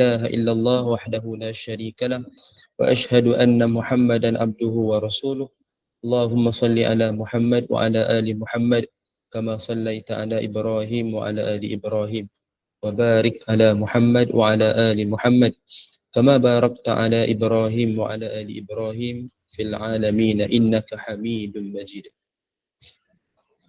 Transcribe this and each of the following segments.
إله إلا الله وحده لا شريك له وأشهد أن محمدا عبده ورسوله اللهم صل على محمد وعلى آل محمد كما صليت على إبراهيم وعلى آل إبراهيم وبارك على محمد وعلى آل محمد كما باركت على إبراهيم وعلى آل إبراهيم في العالمين إنك حميد مجيد.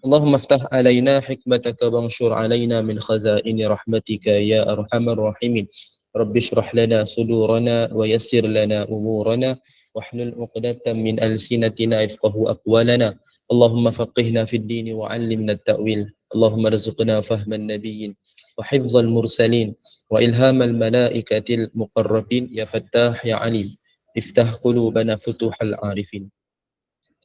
اللهم افتح علينا حكمتك وانشر علينا من خزائن رحمتك يا أرحم الراحمين. رب اشرح لنا صدورنا ويسر لنا أمورنا واحلل عقدة من ألسنتنا يفقهوا أقوالنا. اللهم فقهنا في الدين وعلمنا التأويل. اللهم ارزقنا فهم النبيين وحفظ المرسلين وإلهام الملائكة المقربين يا فتاح يا عليم. افتح قلوبنا فتوح العارفين.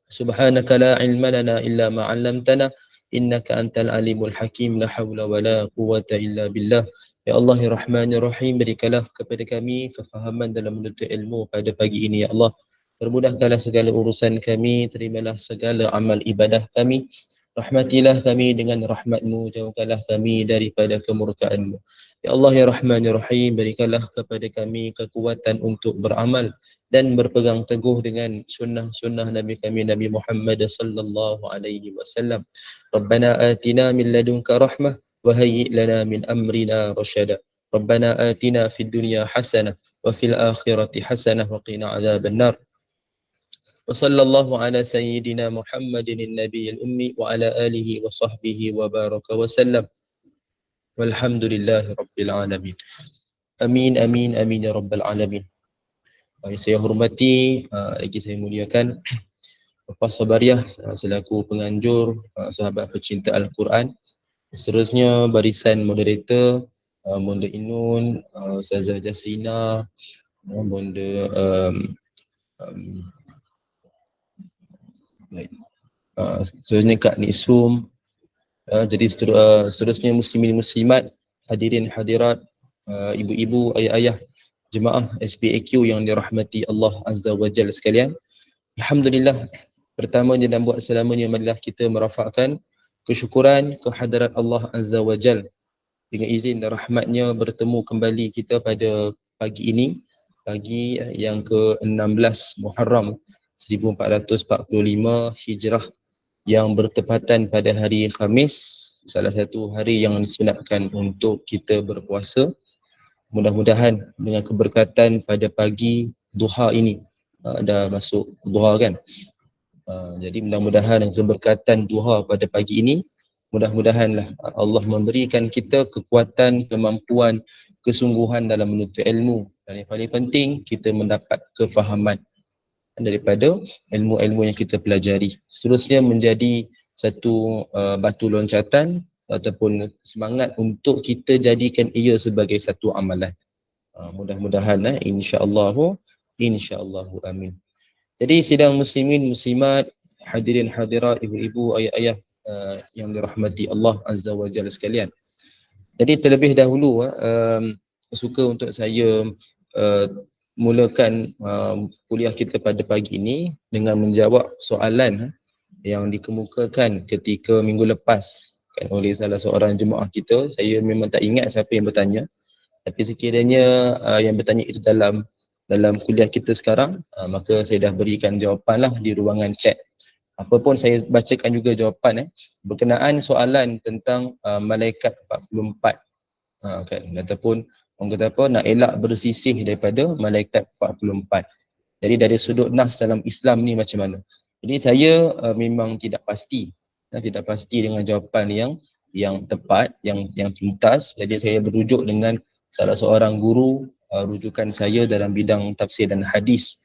سبحانك لا علم لنا إلا ما علمتنا إنك أنت العليم الحكيم لا حول ولا قوة إلا بالله. Ya Allah ya Rahman ya Rahim, berikanlah kepada kami kefahaman dalam menuntut ilmu pada pagi ini ya Allah. Permudahkanlah segala urusan kami, terimalah segala amal ibadah kami. Rahmatilah kami dengan rahmatmu, jauhkanlah kami daripada kemurkaan-Mu. Ya Allah ya Rahman ya Rahim, berikanlah kepada kami kekuatan untuk beramal dan berpegang teguh dengan sunnah-sunnah Nabi kami Nabi Muhammad sallallahu alaihi wasallam. Rabbana atina min ladunka rahmah wa hayyi' lana min amrina rasyada. Rabbana atina fid dunya hasanah wa fil akhirati hasanah wa qina adzaban nar. Wa sallallahu ala sayyidina Muhammadin an-nabiyil ummi wa ala alihi wa sahbihi wa baraka wa sallam. Walhamdulillahi rabbil alamin. Amin amin amin ya rabbal alamin. Yang saya hormati, lagi saya muliakan Bapak Sabariah selaku penganjur, sahabat pecinta Al-Quran. Seterusnya barisan moderator, Bonda Inun, Ustazah Jasrina, Bonda seterusnya Kak Nisum. Jadi seterusnya muslimin muslimat, hadirin hadirat, ibu-ibu, ayah-ayah, jemaah SPAQ yang dirahmati Allah Azza wa Jalla sekalian. Alhamdulillah, pertamanya dan buat selamanya marilah kita merafakkan kesyukuran kehadirat Allah Azza wa Jalla. Dengan izin dan rahmatnya bertemu kembali kita pada pagi ini, pagi yang ke-16 Muharram 1445 Hijrah yang bertepatan pada hari Khamis, salah satu hari yang disunatkan untuk kita berpuasa. Mudah-mudahan dengan keberkatan pada pagi duha ini, dah masuk duha kan, jadi mudah-mudahan dengan keberkatan duha pada pagi ini, mudah-mudahanlah Allah memberikan kita kekuatan, kemampuan, kesungguhan dalam menuntut ilmu, dan yang paling penting kita mendapat kefahaman daripada ilmu-ilmu yang kita pelajari. Seterusnya menjadi satu batu loncatan ataupun semangat untuk kita jadikan ia sebagai satu amalan. Mudah-mudahan insya-Allah amin. Jadi sidang muslimin muslimat, hadirin hadirat, ibu-ibu, ayah-ayah yang dirahmati Allah Azza wa Jalla sekalian. Jadi terlebih dahulu suka untuk saya mulakan kuliah kita pada pagi ini dengan menjawab soalan yang dikemukakan ketika minggu lepas kan oleh salah seorang jemaah kita. Saya memang tak ingat siapa yang bertanya, tapi sekiranya yang bertanya itu dalam kuliah kita sekarang, maka saya dah berikan jawapan lah di ruangan chat. Apa pun saya bacakan juga jawapan berkenaan soalan tentang malaikat 44 kan, ataupun orang kata apa, nak elak bersisih daripada malaikat 44. Jadi dari sudut nas dalam Islam ni macam mana? Jadi saya memang tidak pasti dengan jawapan yang tepat, yang tuntas. Jadi saya berujuk dengan salah seorang guru rujukan saya dalam bidang tafsir dan hadis,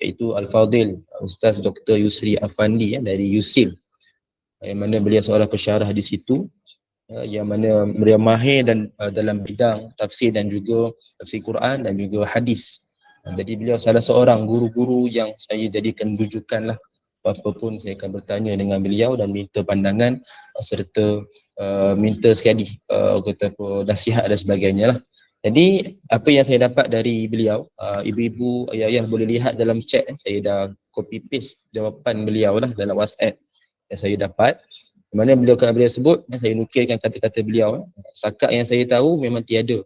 iaitu Al-Fadil Ustaz Dr. Yusri Afandi dari USIL, yang mana beliau seorang pensyarah di situ, yang mana beliau mahir dan dalam bidang tafsir dan juga tafsir Quran dan juga hadis. Jadi beliau salah seorang guru-guru yang saya jadikan rujukan lah. Apa pun saya akan bertanya dengan beliau dan minta pandangan serta minta sekali kata apa, nasihat dan sebagainya lah. Jadi apa yang saya dapat dari beliau, ibu-ibu, ayah-ayah boleh lihat dalam chat, saya dah copy paste jawapan beliau lah dalam WhatsApp yang saya dapat. Di mana beliau sebut, saya nukilkan kata-kata beliau. Setakat yang saya tahu memang tiada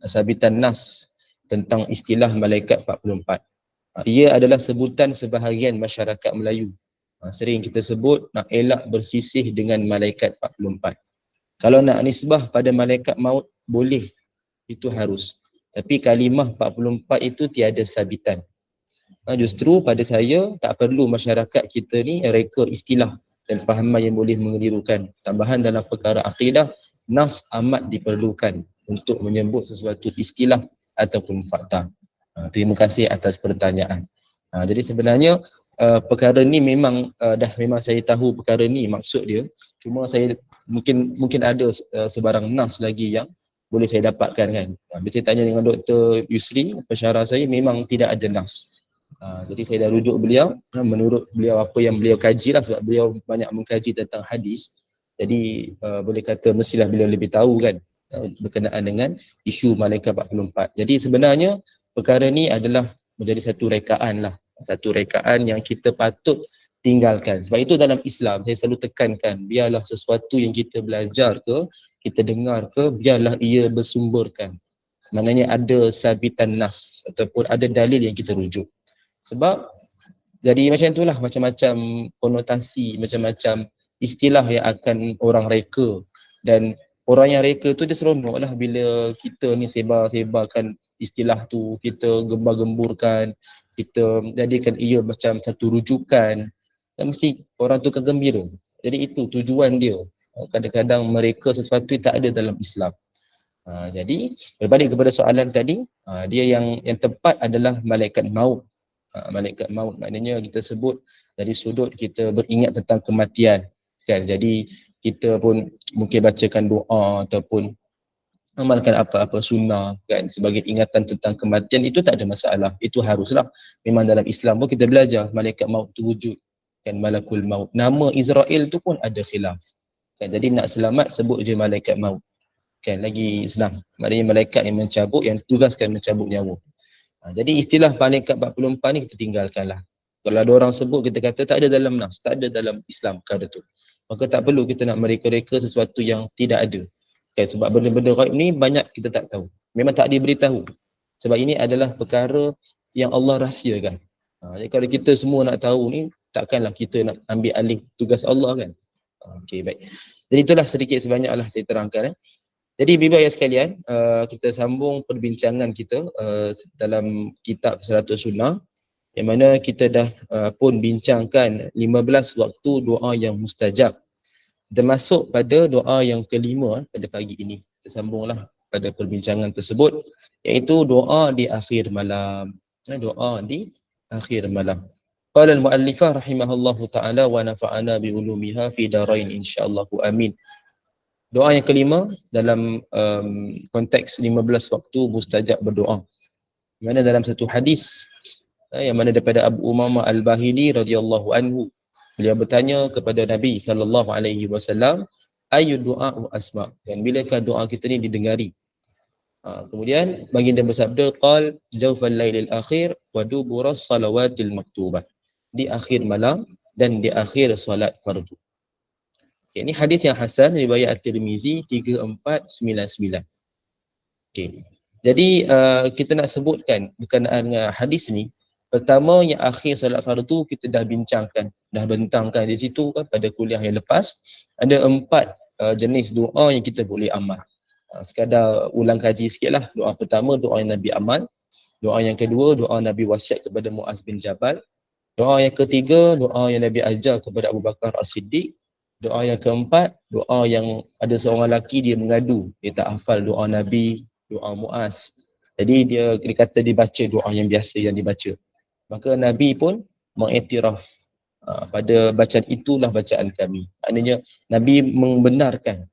sabitan nas tentang istilah malaikat 44. Ia adalah sebutan sebahagian masyarakat Melayu. Sering kita sebut nak elak bersisih dengan malaikat 44. Kalau nak nisbah pada malaikat maut boleh, itu harus. Tapi kalimah 44 itu tiada sabitan. Justru pada saya tak perlu masyarakat kita ni reka istilah dan fahaman yang boleh mengelirukan. Tambahan dalam perkara akidah, nas amat diperlukan untuk menyebut sesuatu istilah ataupun fakta. Terima kasih atas pertanyaan. Jadi sebenarnya perkara ni memang memang saya tahu perkara ni maksud dia. Cuma saya mungkin ada sebarang nas lagi yang boleh saya dapatkan kan. Bila saya tanya dengan Dr. Yusri, pensyarah saya, memang tidak ada nas. Jadi saya dah rujuk beliau, menurut beliau apa yang beliau kaji lah, sebab beliau banyak mengkaji tentang hadis. Jadi boleh kata mestilah beliau lebih tahu kan berkenaan dengan isu malaikat 44. Jadi sebenarnya perkara ni adalah menjadi satu rekaan lah. Satu rekaan yang kita patut tinggalkan. Sebab itu dalam Islam saya selalu tekankan, biarlah sesuatu yang kita belajar ke, kita dengar ke, biarlah ia bersumberkan. Maknanya ada sabitan nas ataupun ada dalil yang kita rujuk. Sebab jadi macam itulah, macam-macam konotasi, macam-macam istilah yang akan orang reka. Dan orang yang reka tu dia seronok lah bila kita ni sebar-sebarkan istilah tu, kita gembar-gemburkan, kita jadikan ia macam satu rujukan, dan mesti orang tu akan gembira. Jadi itu tujuan dia. Kadang-kadang mereka sesuatu yang tak ada dalam Islam. Jadi berbalik kepada soalan tadi, dia yang tepat adalah malaikat maut. Malaikat maut maknanya kita sebut dari sudut kita beringat tentang kematian kan. Jadi kita pun mungkin bacakan doa ataupun amalkan apa-apa sunnah kan sebagai ingatan tentang kematian, itu tak ada masalah, itu haruslah. Memang dalam Islam pun kita belajar malaikat maut tu wujud kan, malakul maut. Nama Israel tu pun ada khilaf kan. Jadi nak selamat sebut je malaikat maut kan, lagi senang. Maknanya malaikat yang mencabut, yang tugaskan mencabut nyawa. Jadi istilah malaikat 44 ni kita tinggalkanlah. Kalau ada orang sebut, kita kata tak ada dalam nas, tak ada dalam Islam perkara tu. Maka tak perlu kita nak mereka-reka sesuatu yang tidak ada. Okay, sebab benda-benda ghaib ni banyak kita tak tahu. Memang tak diberitahu. Sebab ini adalah perkara yang Allah rahsiakan. Jadi kalau kita semua nak tahu ni, takkanlah kita nak ambil alih tugas Allah kan. Okey, baik. Jadi itulah sedikit sebanyaklah saya terangkan. Jadi bibi ayah sekalian, kita sambung perbincangan kita dalam kitab 100 Sunnah, yang mana kita dah pun bincangkan 15 waktu doa yang mustajab. Termasuk pada doa yang kelima pada pagi ini. Kita sambunglah pada perbincangan tersebut, iaitu doa di akhir malam. Doa di akhir malam. Qala al-muallifah rahimahullahu ta'ala wa nafa'ana bi ulumiha fi darain insyaallah amin. Doa yang kelima dalam konteks 15 waktu mustajab berdoa. Mana dalam satu hadis yang mana daripada Abu Umamah Al-Bahili radhiyallahu anhu, beliau bertanya kepada Nabi sallallahu alaihi wasallam, ayu du'a'u asma', dan bilakah doa kita ni didengari. Kemudian baginda bersabda, qal jawfal lailil akhir wa duburas salawatil maktubah, di akhir malam dan di akhir solat fardu. Ini hadis yang hasan riwayat At-Tirmizi 3499. Okey. Jadi kita nak sebutkan berkenaan dengan hadis ni. Pertama, yang akhir solat fardu kita dah bincangkan, dah bentangkan di situ kan pada kuliah yang lepas. Ada 4 jenis doa yang kita boleh amal. Sekadar ulang kaji sikitlah. Doa pertama, doa yang Nabi amal. Doa yang kedua, doa Nabi wasiat kepada Muaz bin Jabal. Doa yang ketiga, doa yang Nabi ajar kepada Abu Bakar As-Siddiq. Doa yang keempat, doa yang ada seorang lelaki dia mengadu, dia tak hafal doa Nabi, doa Muaz. Jadi dia kata dibaca doa yang biasa yang dibaca. Maka Nabi pun mengiktiraf, pada bacaan itulah bacaan kami. Maknanya Nabi membenarkan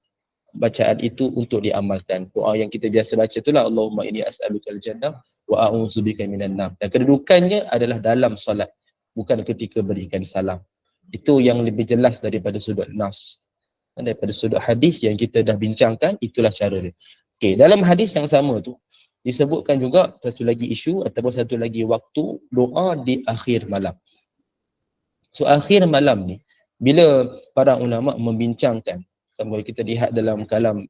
bacaan itu untuk diamalkan. Doa yang kita biasa baca itulah, Allahumma inni as'alukal jannah wa a'udzubika minan nar. Dan kedudukannya adalah dalam solat, bukan ketika berikan salam. Itu yang lebih jelas daripada sudut nas. Daripada sudut hadis yang kita dah bincangkan, itulah cara dia. Okey, dalam hadis yang sama tu disebutkan juga satu lagi isu ataupun satu lagi waktu doa di akhir malam. So akhir malam ni, bila para ulama membincangkan, Boleh kita lihat dalam kalam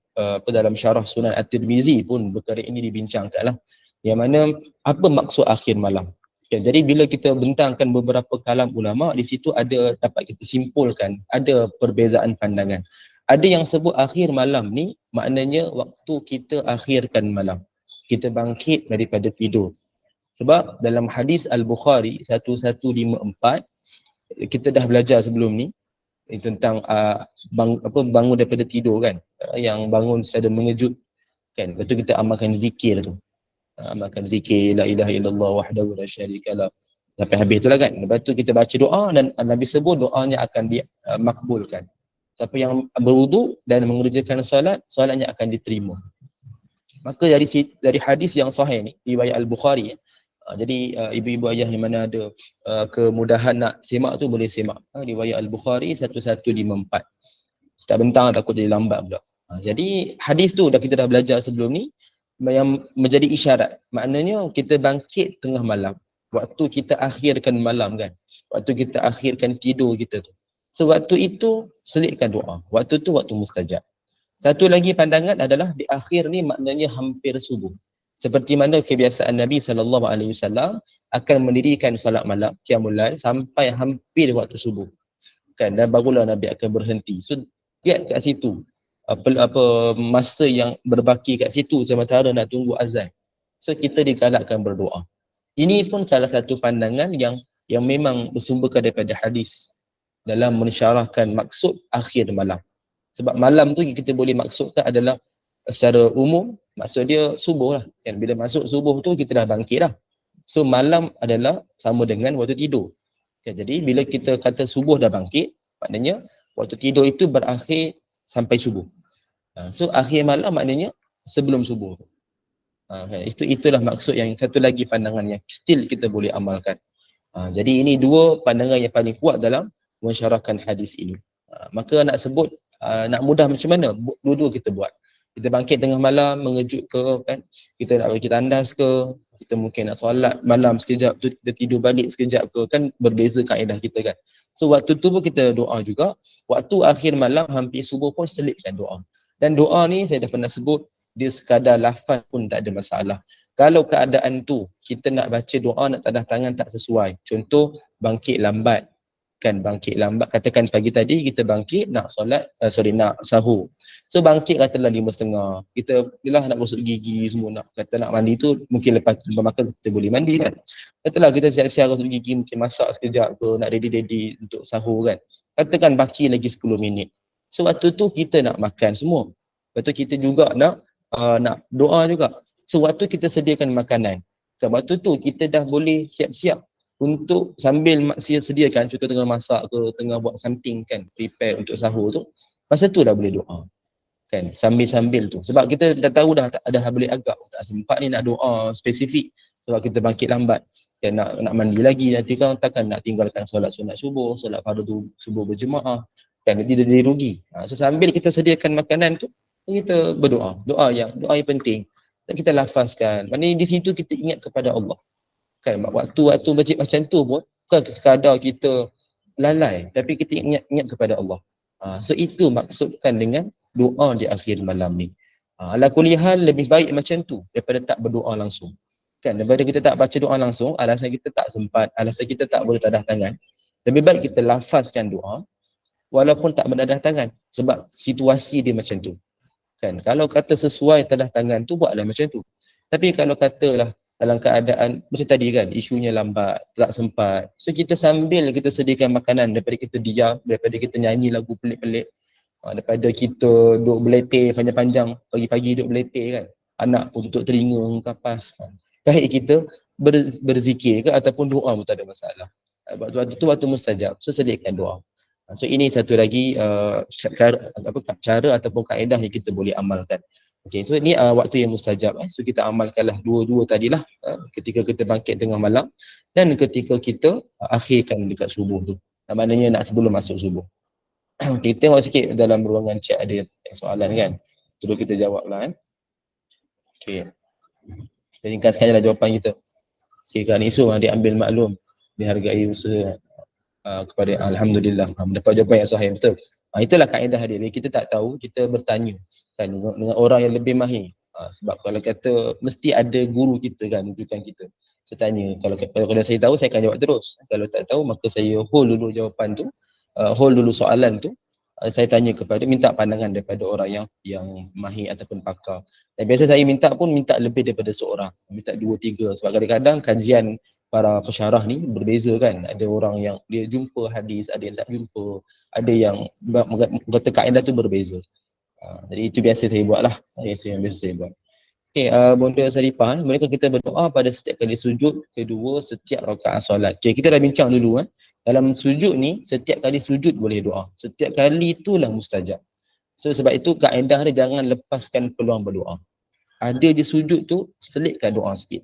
dalam syarah Sunan At-Tirmizi pun perkara ini dibincangkan lah. Yang mana apa maksud akhir malam. Okay, jadi bila kita bentangkan beberapa kalam ulama, di situ ada dapat kita simpulkan, ada perbezaan pandangan. Ada yang sebut akhir malam ni maknanya waktu kita akhirkan malam. Kita bangkit daripada tidur. Sebab dalam hadis Al-Bukhari 1154, kita dah belajar sebelum ni tentang bangun daripada tidur kan, yang bangun secara mengejut kan. Lepas tu kita amalkan zikir tu. Amalkan zikir la ilaha illallah wahdahu la syarikalah sampai habis tu lah kan. Lepas tu kita baca doa dan Nabi sebut doanya akan dimakbulkan. Siapa yang berwudu dan mengerjakan solatnya akan diterima. Maka dari hadis yang sahih ni, riwayat Al-Bukhari, jadi ibu-ibu ayah yang mana ada kemudahan nak semak tu boleh semak. Riwayat Al-Bukhari 1154. Tak bentang takut jadi lambat pula. Jadi hadis tu kita dah belajar sebelum ni, yang menjadi isyarat. Maknanya kita bangkit tengah malam. Waktu kita akhirkan malam kan. Waktu kita akhirkan tidur kita tu. So waktu itu selitkan doa. Waktu tu waktu mustajab. Satu lagi pandangan adalah di akhir ni maknanya hampir subuh. Seperti mana kebiasaan Nabi SAW akan mendirikan salat malam, qiyamul lail sampai hampir waktu subuh. Kan, dan barulah Nabi akan berhenti. So lihat kat situ. Apa masa yang berbaki kat situ sementara nak tunggu azan. So kita digalakkan berdoa. Ini pun salah satu pandangan yang memang bersumberkan daripada hadis dalam mensyarahkan maksud akhir malam. Sebab malam tu kita boleh maksudkan adalah secara umum maksud dia subuh lah kan. Bila masuk subuh tu kita dah bangkit dah. So malam adalah sama dengan waktu tidur. Okay, jadi bila kita kata subuh dah bangkit, maknanya waktu tidur itu berakhir sampai subuh. So akhir malam maknanya sebelum subuh. Itulah maksud yang satu lagi pandangan yang still kita boleh amalkan. Jadi ini dua pandangan yang paling kuat dalam mensyarahkan hadis ini. Maka nak sebut nak mudah macam mana? Dua-dua kita buat. Kita bangkit tengah malam, mengejut ke kan? Kita nak bagi tandas ke? Kita mungkin nak solat malam sekejap tu, kita tidur balik sekejap ke? Kan berbeza kaedah kita kan. So waktu tu pun kita doa juga. Waktu akhir malam hampir subuh pun selitkan doa. Dan doa ni saya dah pernah sebut, dia sekadar lafaz pun tak ada masalah. Kalau keadaan tu kita nak baca doa nak tadah tangan tak sesuai. Contoh bangkit lambat. Kan bangkit lambat, katakan pagi tadi kita bangkit nak solat, nak sahur. So bangkit katalah 5.30. Kita bila nak gosok gigi semua, nak mandi tu mungkin lepas makan kita boleh mandi kan. Katalah kita siap-siap gosok gigi, mungkin masak sekejap ke, nak ready untuk sahur kan. Katakan baki lagi 10 minit. So waktu tu kita nak makan semua. Lepas tu kita juga nak doa juga. So waktu kita sediakan makanan. Waktu tu kita dah boleh siap-siap untuk sambil sediakan, contoh tengah masak ke, tengah buat something kan, prepare untuk sahur tu, masa tu dah boleh doa. Kan, sambil-sambil tu. Sebab kita dah tahu dah tak ada boleh agak, tak sempat ni nak doa spesifik sebab kita bangkit lambat. Kan nak mandi lagi, nanti kan takkan nak tinggalkan solat sunat subuh, solat fardu subuh berjemaah. Kan jadi dia rugi. So sambil kita sediakan makanan tu, kita berdoa. Doa yang penting. Dan kita lafazkan. Maknanya di situ kita ingat kepada Allah. Kan waktu baca macam tu pun bukan sekadar kita lalai, tapi kita ingat kepada Allah. So itu maksudkan dengan doa di akhir malam ni. Ala kulli hal lebih baik macam tu daripada tak berdoa langsung. Kan daripada kita tak baca doa langsung, alasan kita tak sempat, alasan kita tak boleh tadah tangan. Lebih baik kita lafazkan doa walaupun tak berdadah tangan sebab situasi dia macam tu. Kan kalau kata sesuai tadah tangan tu buatlah macam tu. Tapi kalau katalah dalam keadaan macam tadi kan, isunya lambat, tak sempat. So kita sambil kita sediakan makanan daripada kita diam, daripada kita nyanyi lagu pelik-pelik, daripada kita duduk beletih panjang-panjang, pagi-pagi duduk beletih kan. Anak pun tutup telinga, kapas. Baik kita berzikir ke ataupun doa pun tak ada masalah. Waktu tu waktu mustajab. So sediakan doa. So ini satu lagi cara ataupun kaedah yang kita boleh amalkan. Okay, so ni waktu yang mustajab. So kita amalkanlah dua-dua tadilah, ketika kita bangkit tengah malam dan ketika kita akhirkan dekat subuh tu. Maknanya nak sebelum masuk subuh. Kita tengok sikit dalam ruangan chat ada soalan kan. Terus kita jawablah kan. Okay. Ringkaskan je lah jawapan kita. Okay, Kak Nisu dia ambil maklum, dihargai usaha kepada Alhamdulillah. Mendapat jawapan yang sahih, betul. Itulah kaedah dia. Bila kita tak tahu, kita bertanya kan dengan orang yang lebih mahir. Sebab kalau kata mesti ada guru kita kan, rujukan kita. Saya tanya, kalau saya tahu saya akan jawab terus. Kalau tak tahu maka saya hold dulu jawapan tu, hold dulu soalan tu. Saya tanya minta pandangan daripada orang yang mahir ataupun pakar. Dan biasa saya minta lebih daripada seorang, minta 2 3 sebab kadang-kadang kajian para pesyarah ni berbeza kan. Ada orang yang dia jumpa hadis, ada yang tak jumpa, ada yang kata kaedah tu berbeza. Jadi itu biasa saya buat lah. Biasa saya buat. Okay, Bonda Saripah, mereka kita berdoa pada setiap kali sujud, kedua setiap rakaat solat. Okay, kita dah bincang dulu. Dalam sujud ni, setiap kali sujud boleh doa. Setiap kali itulah mustajab. So sebab itu kaedah dia jangan lepaskan peluang berdoa. Ada di sujud tu, selitkan doa sikit.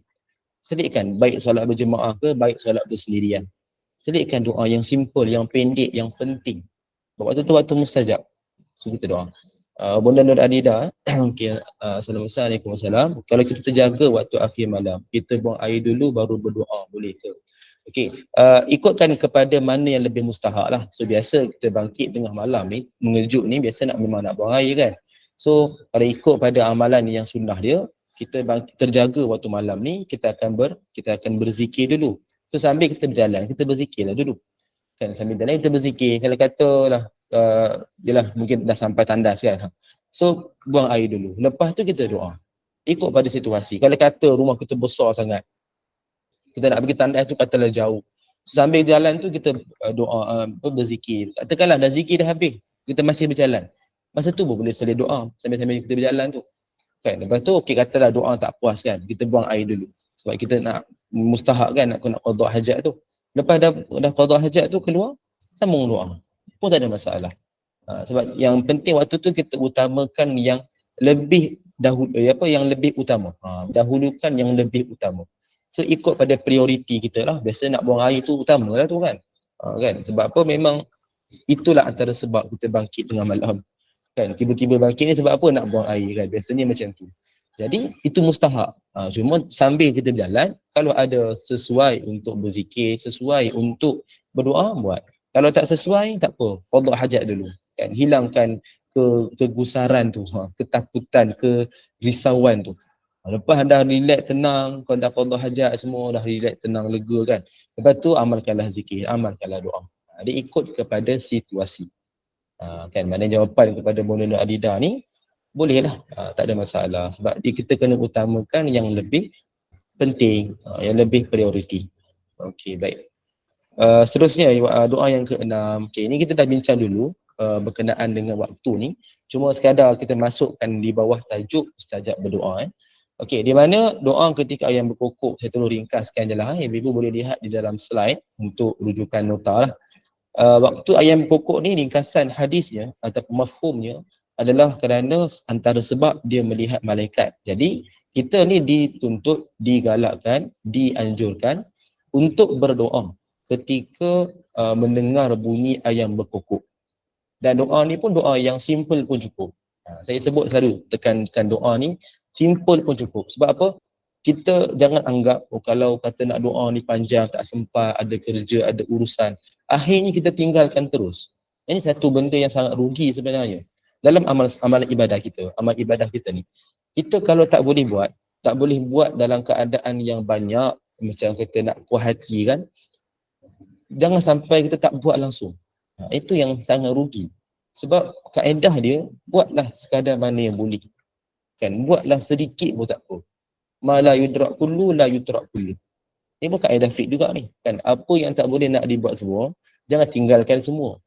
Selitkan, baik solat berjemaah ke, baik solat bersendirian. Selitkan doa yang simple, yang pendek, yang penting. Waktu tu waktu mustajab. So kita doa. Bonda Nur Adida, okay, Assalamualaikum. Kalau kita terjaga waktu akhir malam, kita buang air dulu baru berdoa, boleh ke? Okey, ikutkan kepada mana yang lebih mustahak lah. So biasa kita bangkit tengah malam ni, mengejut ni biasa memang nak buang air kan. So kalau ikut pada amalan yang sunnah dia, kita terjaga waktu malam ni, kita akan berzikir dulu. So sambil kita berjalan, kita berzikirlah dulu. Kan sambil jalan kita berzikir. Kalau katalah yelah mungkin dah sampai tandas kan. So buang air dulu. Lepas tu kita doa. Ikut pada situasi. Kalau kata rumah kita besar sangat, kita nak pergi tandas tu katalah jauh. So, sambil jalan tu kita doa, berzikir. Katakanlah dah zikir dah habis, kita masih berjalan. Masa tu boleh selesai doa sambil-sambil kita berjalan tu. Kan? Lepas tu okey katalah doa tak puas kan, kita buang air dulu. Sebab kita nak mustahak kan, nak qada hajat tu. Lepas dah qada hajat tu keluar, sambung doa. Pun tak ada masalah. Sebab yang penting waktu tu kita utamakan yang lebih yang lebih utama. Dahulukan yang lebih utama. So ikut pada prioriti kita lah. Biasa nak buang air tu utama lah tu kan. Kan? Sebab apa memang itulah antara sebab kita bangkit tengah malam. Kan? Tiba-tiba bangkit ni sebab apa nak buang air kan. Biasanya macam tu. Jadi itu mustahak. Cuma sambil kita berjalan, kalau ada sesuai untuk berzikir, sesuai untuk berdoa, buat. Kalau tak sesuai, tak apa. Qada hajat dulu. Kan? Hilangkan kegusaran tu, ketakutan, kerisauan tu. Lepas dah relax tenang, kau dah qada hajat semua, dah relax tenang, lega kan. Lepas tu amalkanlah zikir, amalkanlah doa. Dia ikut kepada situasi. Kan mana jawapan kepada Bonda Nur Adida ni, bolehlah, tak ada masalah. Sebab kita kena utamakan yang lebih penting, yang lebih prioriti. Okey, baik. Seterusnya doa yang ke-6. Okay, ini kita dah bincang dulu berkenaan dengan waktu ni. Cuma sekadar kita masukkan di bawah tajuk mustajab berdoa. Okey, di mana doa ketika ayam berkokok, saya terus ringkaskan je lah. Ibu boleh lihat di dalam slide untuk rujukan nota lah. Waktu ayam berkokok ni ringkasan hadisnya ataupun mafhumnya adalah kerana antara sebab dia melihat malaikat. Jadi kita ni dituntut, digalakkan, dianjurkan untuk berdoa ketika mendengar bunyi ayam berkokok. Dan doa ni pun doa yang simple pun cukup. Saya sebut selalu tekankan doa ni simple pun cukup. Sebab apa? Kita jangan anggap kalau kata nak doa ni panjang, tak sempat, ada kerja, ada urusan. Akhirnya kita tinggalkan terus. Ini satu benda yang sangat rugi sebenarnya. Dalam amal ibadah kita, amal ibadah kita ni. Kita kalau tak boleh buat dalam keadaan yang banyak, macam kita nak puas hati kan, jangan sampai kita tak buat langsung. Itu yang sangat rugi. Sebab kaedah dia, buatlah sekadar mana yang boleh. Kan, buatlah sedikit pun tak apa. Ma la yudrak kullu la yutrak kullu. Ini pun kaedah fiqh juga ni. Kan, apa yang tak boleh nak dibuat semua, jangan tinggalkan semua.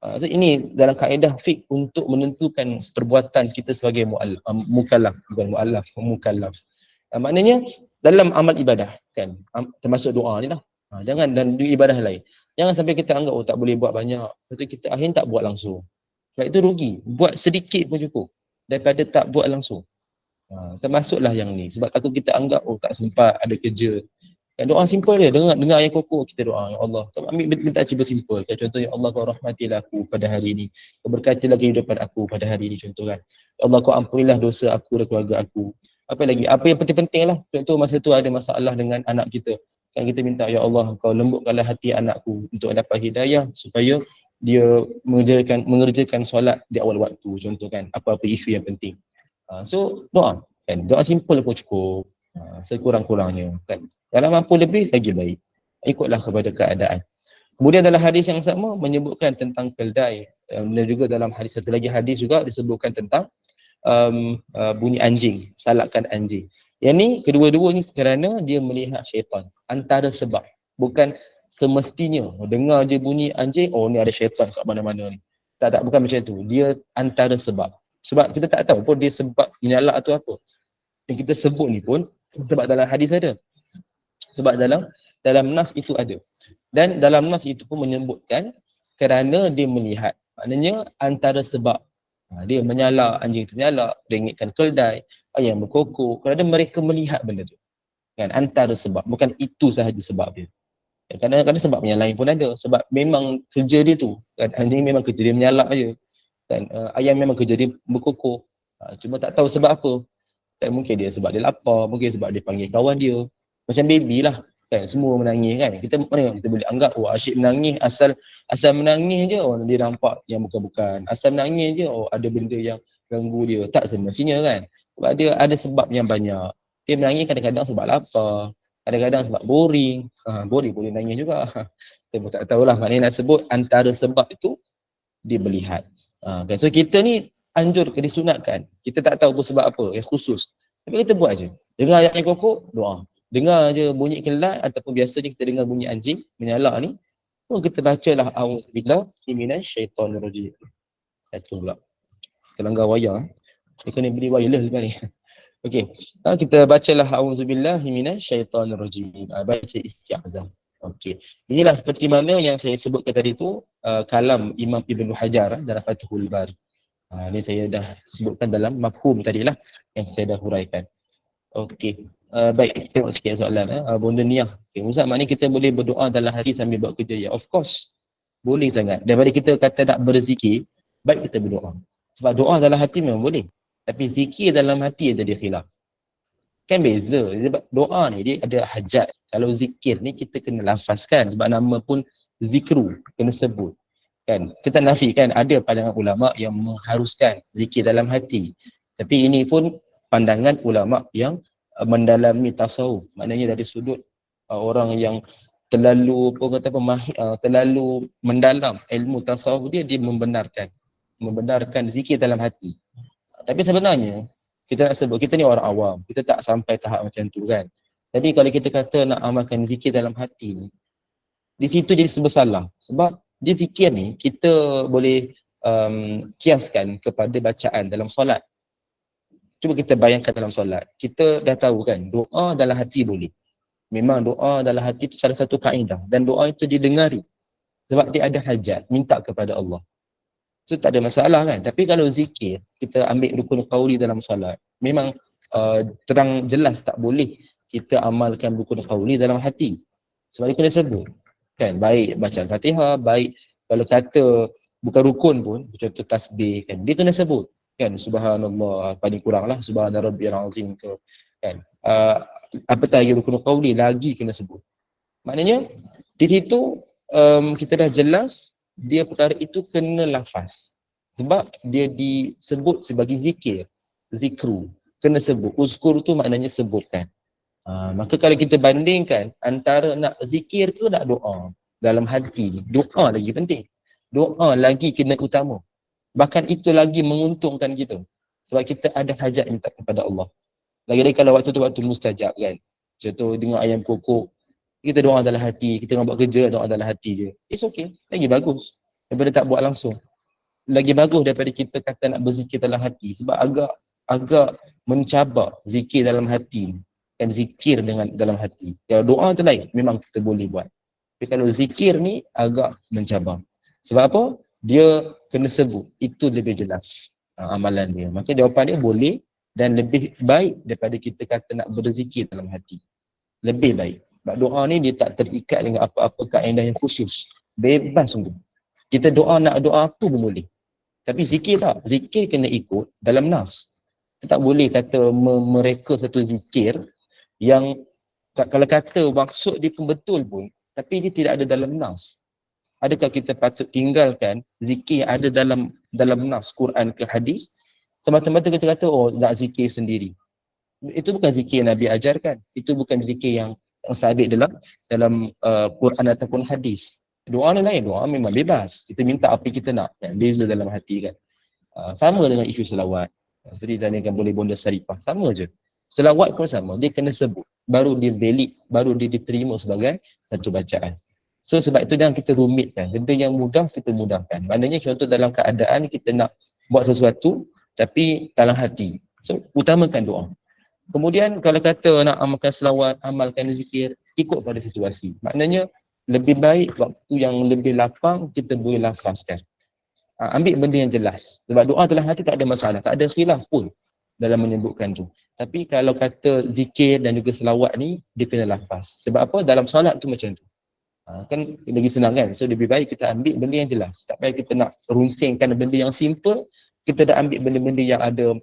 So ini dalam kaedah fiqh untuk menentukan perbuatan kita sebagai mukallaf, bukan muallaf, mukallaf. Maknanya dalam amal ibadah kan, termasuk doa ni lah. Jangan dan ibadah lain. Jangan sampai kita anggap tak boleh buat banyak. Lepas tu kita akhirnya tak buat langsung. Sebab itu rugi. Buat sedikit pun cukup daripada tak buat langsung. Termasuklah yang ni. Sebab takut kita anggap tak sempat, ada kerja. Kan doa simple je. Dengar ayat kokok kita doa. Ya Allah. Ambil minta cuba simple. Contohnya Allah kau rahmatilah aku pada hari ini. Kau berkatilah kehidupan aku pada hari ini. Contoh kan. Ya Allah kau ampunilah dosa aku dan keluarga aku. Apa lagi? Apa yang penting-penting lah. Contoh masa tu ada masalah dengan anak kita. Kan kita minta, ya Allah kau lembutkanlah hati anakku untuk dapat hidayah supaya dia mengerjakan solat di awal waktu, contoh kan, apa-apa isu yang penting. So doa kan, doa simple pun cukup, sekurang-kurangnya kan. Kalau mampu lebih lagi baik, ikutlah kepada keadaan. Kemudian dalam hadis yang sama menyebutkan tentang keldai, dan juga dalam hadis satu lagi hadis juga disebutkan tentang bunyi anjing, salakkan anjing. Yang ni kedua-dua ni kerana dia melihat syaitan, antara sebab, bukan semestinya dengar je bunyi anjing, oh ni ada syaitan kat mana-mana ni. Tak, bukan macam tu. Dia antara sebab. Sebab kita tak tahu pun dia sebab menyalak atau apa. Yang kita sebut ni pun sebab dalam hadis ada. Sebab dalam nas itu ada. Dan dalam nas itu pun menyebutkan kerana dia melihat. Maknanya antara sebab dia menyalak, anjing itu menyalak, dia ingatkan keldai, ayam berkokok, kerana mereka melihat benda tu. Kan, antara sebab, bukan itu sahaja sebab dia. Kadang-kadang sebab yang lain pun ada. Sebab memang kerja dia tu. Kan, anjing memang kerja dia menyalak je. Dan ayam memang kerja dia berkokok. Cuma tak tahu sebab apa. Dan mungkin dia sebab dia lapar, mungkin sebab dia panggil kawan dia. Macam baby lah. Kan, semua menangis kan. Kita boleh anggap, oh asyik menangis, asal menangis je, oh dia nampak yang bukan-bukan. Asal menangis je, oh ada benda yang ganggu dia. Tak semestinya kan. Sebab dia ada sebab yang banyak. Dia menangis kadang-kadang sebab lapar. Kadang-kadang sebab boring. Boring boleh nangis juga. Saya pun tak tahulah, maknanya nak sebut antara sebab itu dia melihat. Okay. So kita ni anjur disunatkan. Kita tak tahu pun sebab apa yang khusus. Tapi kita buat je. Dengar ayat kokok, doa. Dengar je bunyi kelat ataupun biasanya kita dengar bunyi anjing menyalak ni, pun kita bacalah a'udzubillahi minasyaitonirrajim. Satu pula. Terlanggar wayar. Dia kena beli wireless lepas ni. Okey. Kita bacalah a'udzubillahi minasyaitonirrajim. Baca isti'azah. Okey. Inilah seperti mana yang saya sebutkan tadi tu, kalam Imam Ibn Hajar dalam Fathul Bari. Ini saya dah sebutkan dalam mafhum tadilah yang saya dah huraikan. Okey. Baik, kita tengok sikit soalan. Bunda niyah. Okay, Ustaz, maknanya kita boleh berdoa dalam hati sambil buat kerja. Ya, of course. Boleh sangat. Daripada kita kata nak berzikir, baik kita berdoa. Sebab doa dalam hati memang boleh. Tapi zikir dalam hati ada dia khilaf. Kan beza. Sebab doa ni dia ada hajat. Kalau zikir ni kita kena lafazkan. Sebab nama pun zikru. Kena sebut. Kan? Kita nafi kan ada pandangan ulama yang mengharuskan zikir dalam hati. Tapi ini pun pandangan ulama yang mendalami tasawuf. Maknanya dari sudut orang yang terlalu terlalu mendalam ilmu tasawuf dia membenarkan zikir dalam hati. Tapi sebenarnya kita nak sebut kita ni orang awam, kita tak sampai tahap macam tu kan. Jadi kalau kita kata nak amalkan zikir dalam hati ni, di situ jadi bersalah. Sebab di zikir ni kita boleh kiaskan kepada bacaan dalam solat. Cuba kita bayangkan dalam solat. Kita dah tahu kan, doa dalam hati boleh. Memang doa dalam hati itu salah satu kaedah. Dan doa itu didengari. Sebab dia ada hajat, minta kepada Allah. So tak ada masalah kan. Tapi kalau zikir, kita ambil rukun qauli dalam solat. Memang terang jelas tak boleh kita amalkan rukun qauli dalam hati. Sebab dia kena sebut. Kan, baik baca Al-Fatihah, baik kalau kata bukan rukun pun, contoh tasbih kan, dia kena sebut. Kan, subhanallah, paling kurang lah, subhana rabbiyal azim ke. Kan, apatah lagi rukun qauli lagi kena sebut. Maknanya, di situ kita dah jelas, dia perkara itu kena lafaz. Sebab dia disebut sebagai zikir, zikru, kena sebut. Uzkur tu maknanya sebutkan. Maka kalau kita bandingkan antara nak zikir ke nak doa dalam hati, doa lagi penting. Doa lagi kena utama. Bahkan itu lagi menguntungkan kita. Sebab kita ada hajat minta kepada Allah. Lagi-lagi kalau waktu tu waktu mustajab kan. Contoh dengar ayam kokok, kita doa dalam hati, kita nak buat kerja doa dalam hati je. It's okay. Lagi bagus daripada tak buat langsung. Lagi bagus daripada kita kata nak berzikir dalam hati. Sebab agak mencabar zikir dalam hati. Kan zikir dengan dalam hati. Kalau doa tu lain, memang kita boleh buat. Tapi kalau zikir ni agak mencabar. Sebab apa? Dia kena sebut. Itu lebih jelas amalan dia. Maka jawapan dia boleh dan lebih baik daripada kita kata nak berzikir dalam hati. Lebih baik. Sebab doa ni dia tak terikat dengan apa-apa kaedah yang khusus. Bebas sungguh. Kita doa nak doa apa pun boleh. Tapi zikir tak. Zikir kena ikut dalam nas. Kita tak boleh kata mereka satu zikir yang kalau kata maksud dia pun betul pun, tapi dia tidak ada dalam nas. adakah kita patut tinggalkan zikir yang ada dalam nas Quran ke hadis semata-mata kita kata oh nak zikir sendiri? Itu bukan zikir yang Nabi ajarkan. Itu bukan zikir yang sabit dalam Quran ataupun hadis. Doa ni lain, doa memang bebas. Kita minta apa kita nak, kan? Beza dalam hati kan. Sama dengan isu selawat. Seperti tanyakan boleh bonda saripah, sama je. Selawat pun sama, dia kena sebut. Baru dia valid, baru dia diterima sebagai satu bacaan. So sebab itu jangan kita rumitkan. Benda yang mudah kita mudahkan. Maknanya contoh dalam keadaan kita nak buat sesuatu tapi dalam hati. So utamakan doa. Kemudian kalau kata nak amalkan selawat, amalkan zikir, ikut pada situasi. Maknanya lebih baik waktu yang lebih lapang kita boleh lafazkan. Ambil benda yang jelas. Sebab doa dalam hati tak ada masalah, tak ada khilaf pun dalam menyebutkan tu. Tapi kalau kata zikir dan juga selawat ni, dia kena lafaz. Sebab apa? Dalam solat tu macam tu. Kan lagi senang kan? So lebih baik kita ambil benda yang jelas. Tak payah kita nak runsingkan benda yang simple, kita dah ambil benda-benda yang ada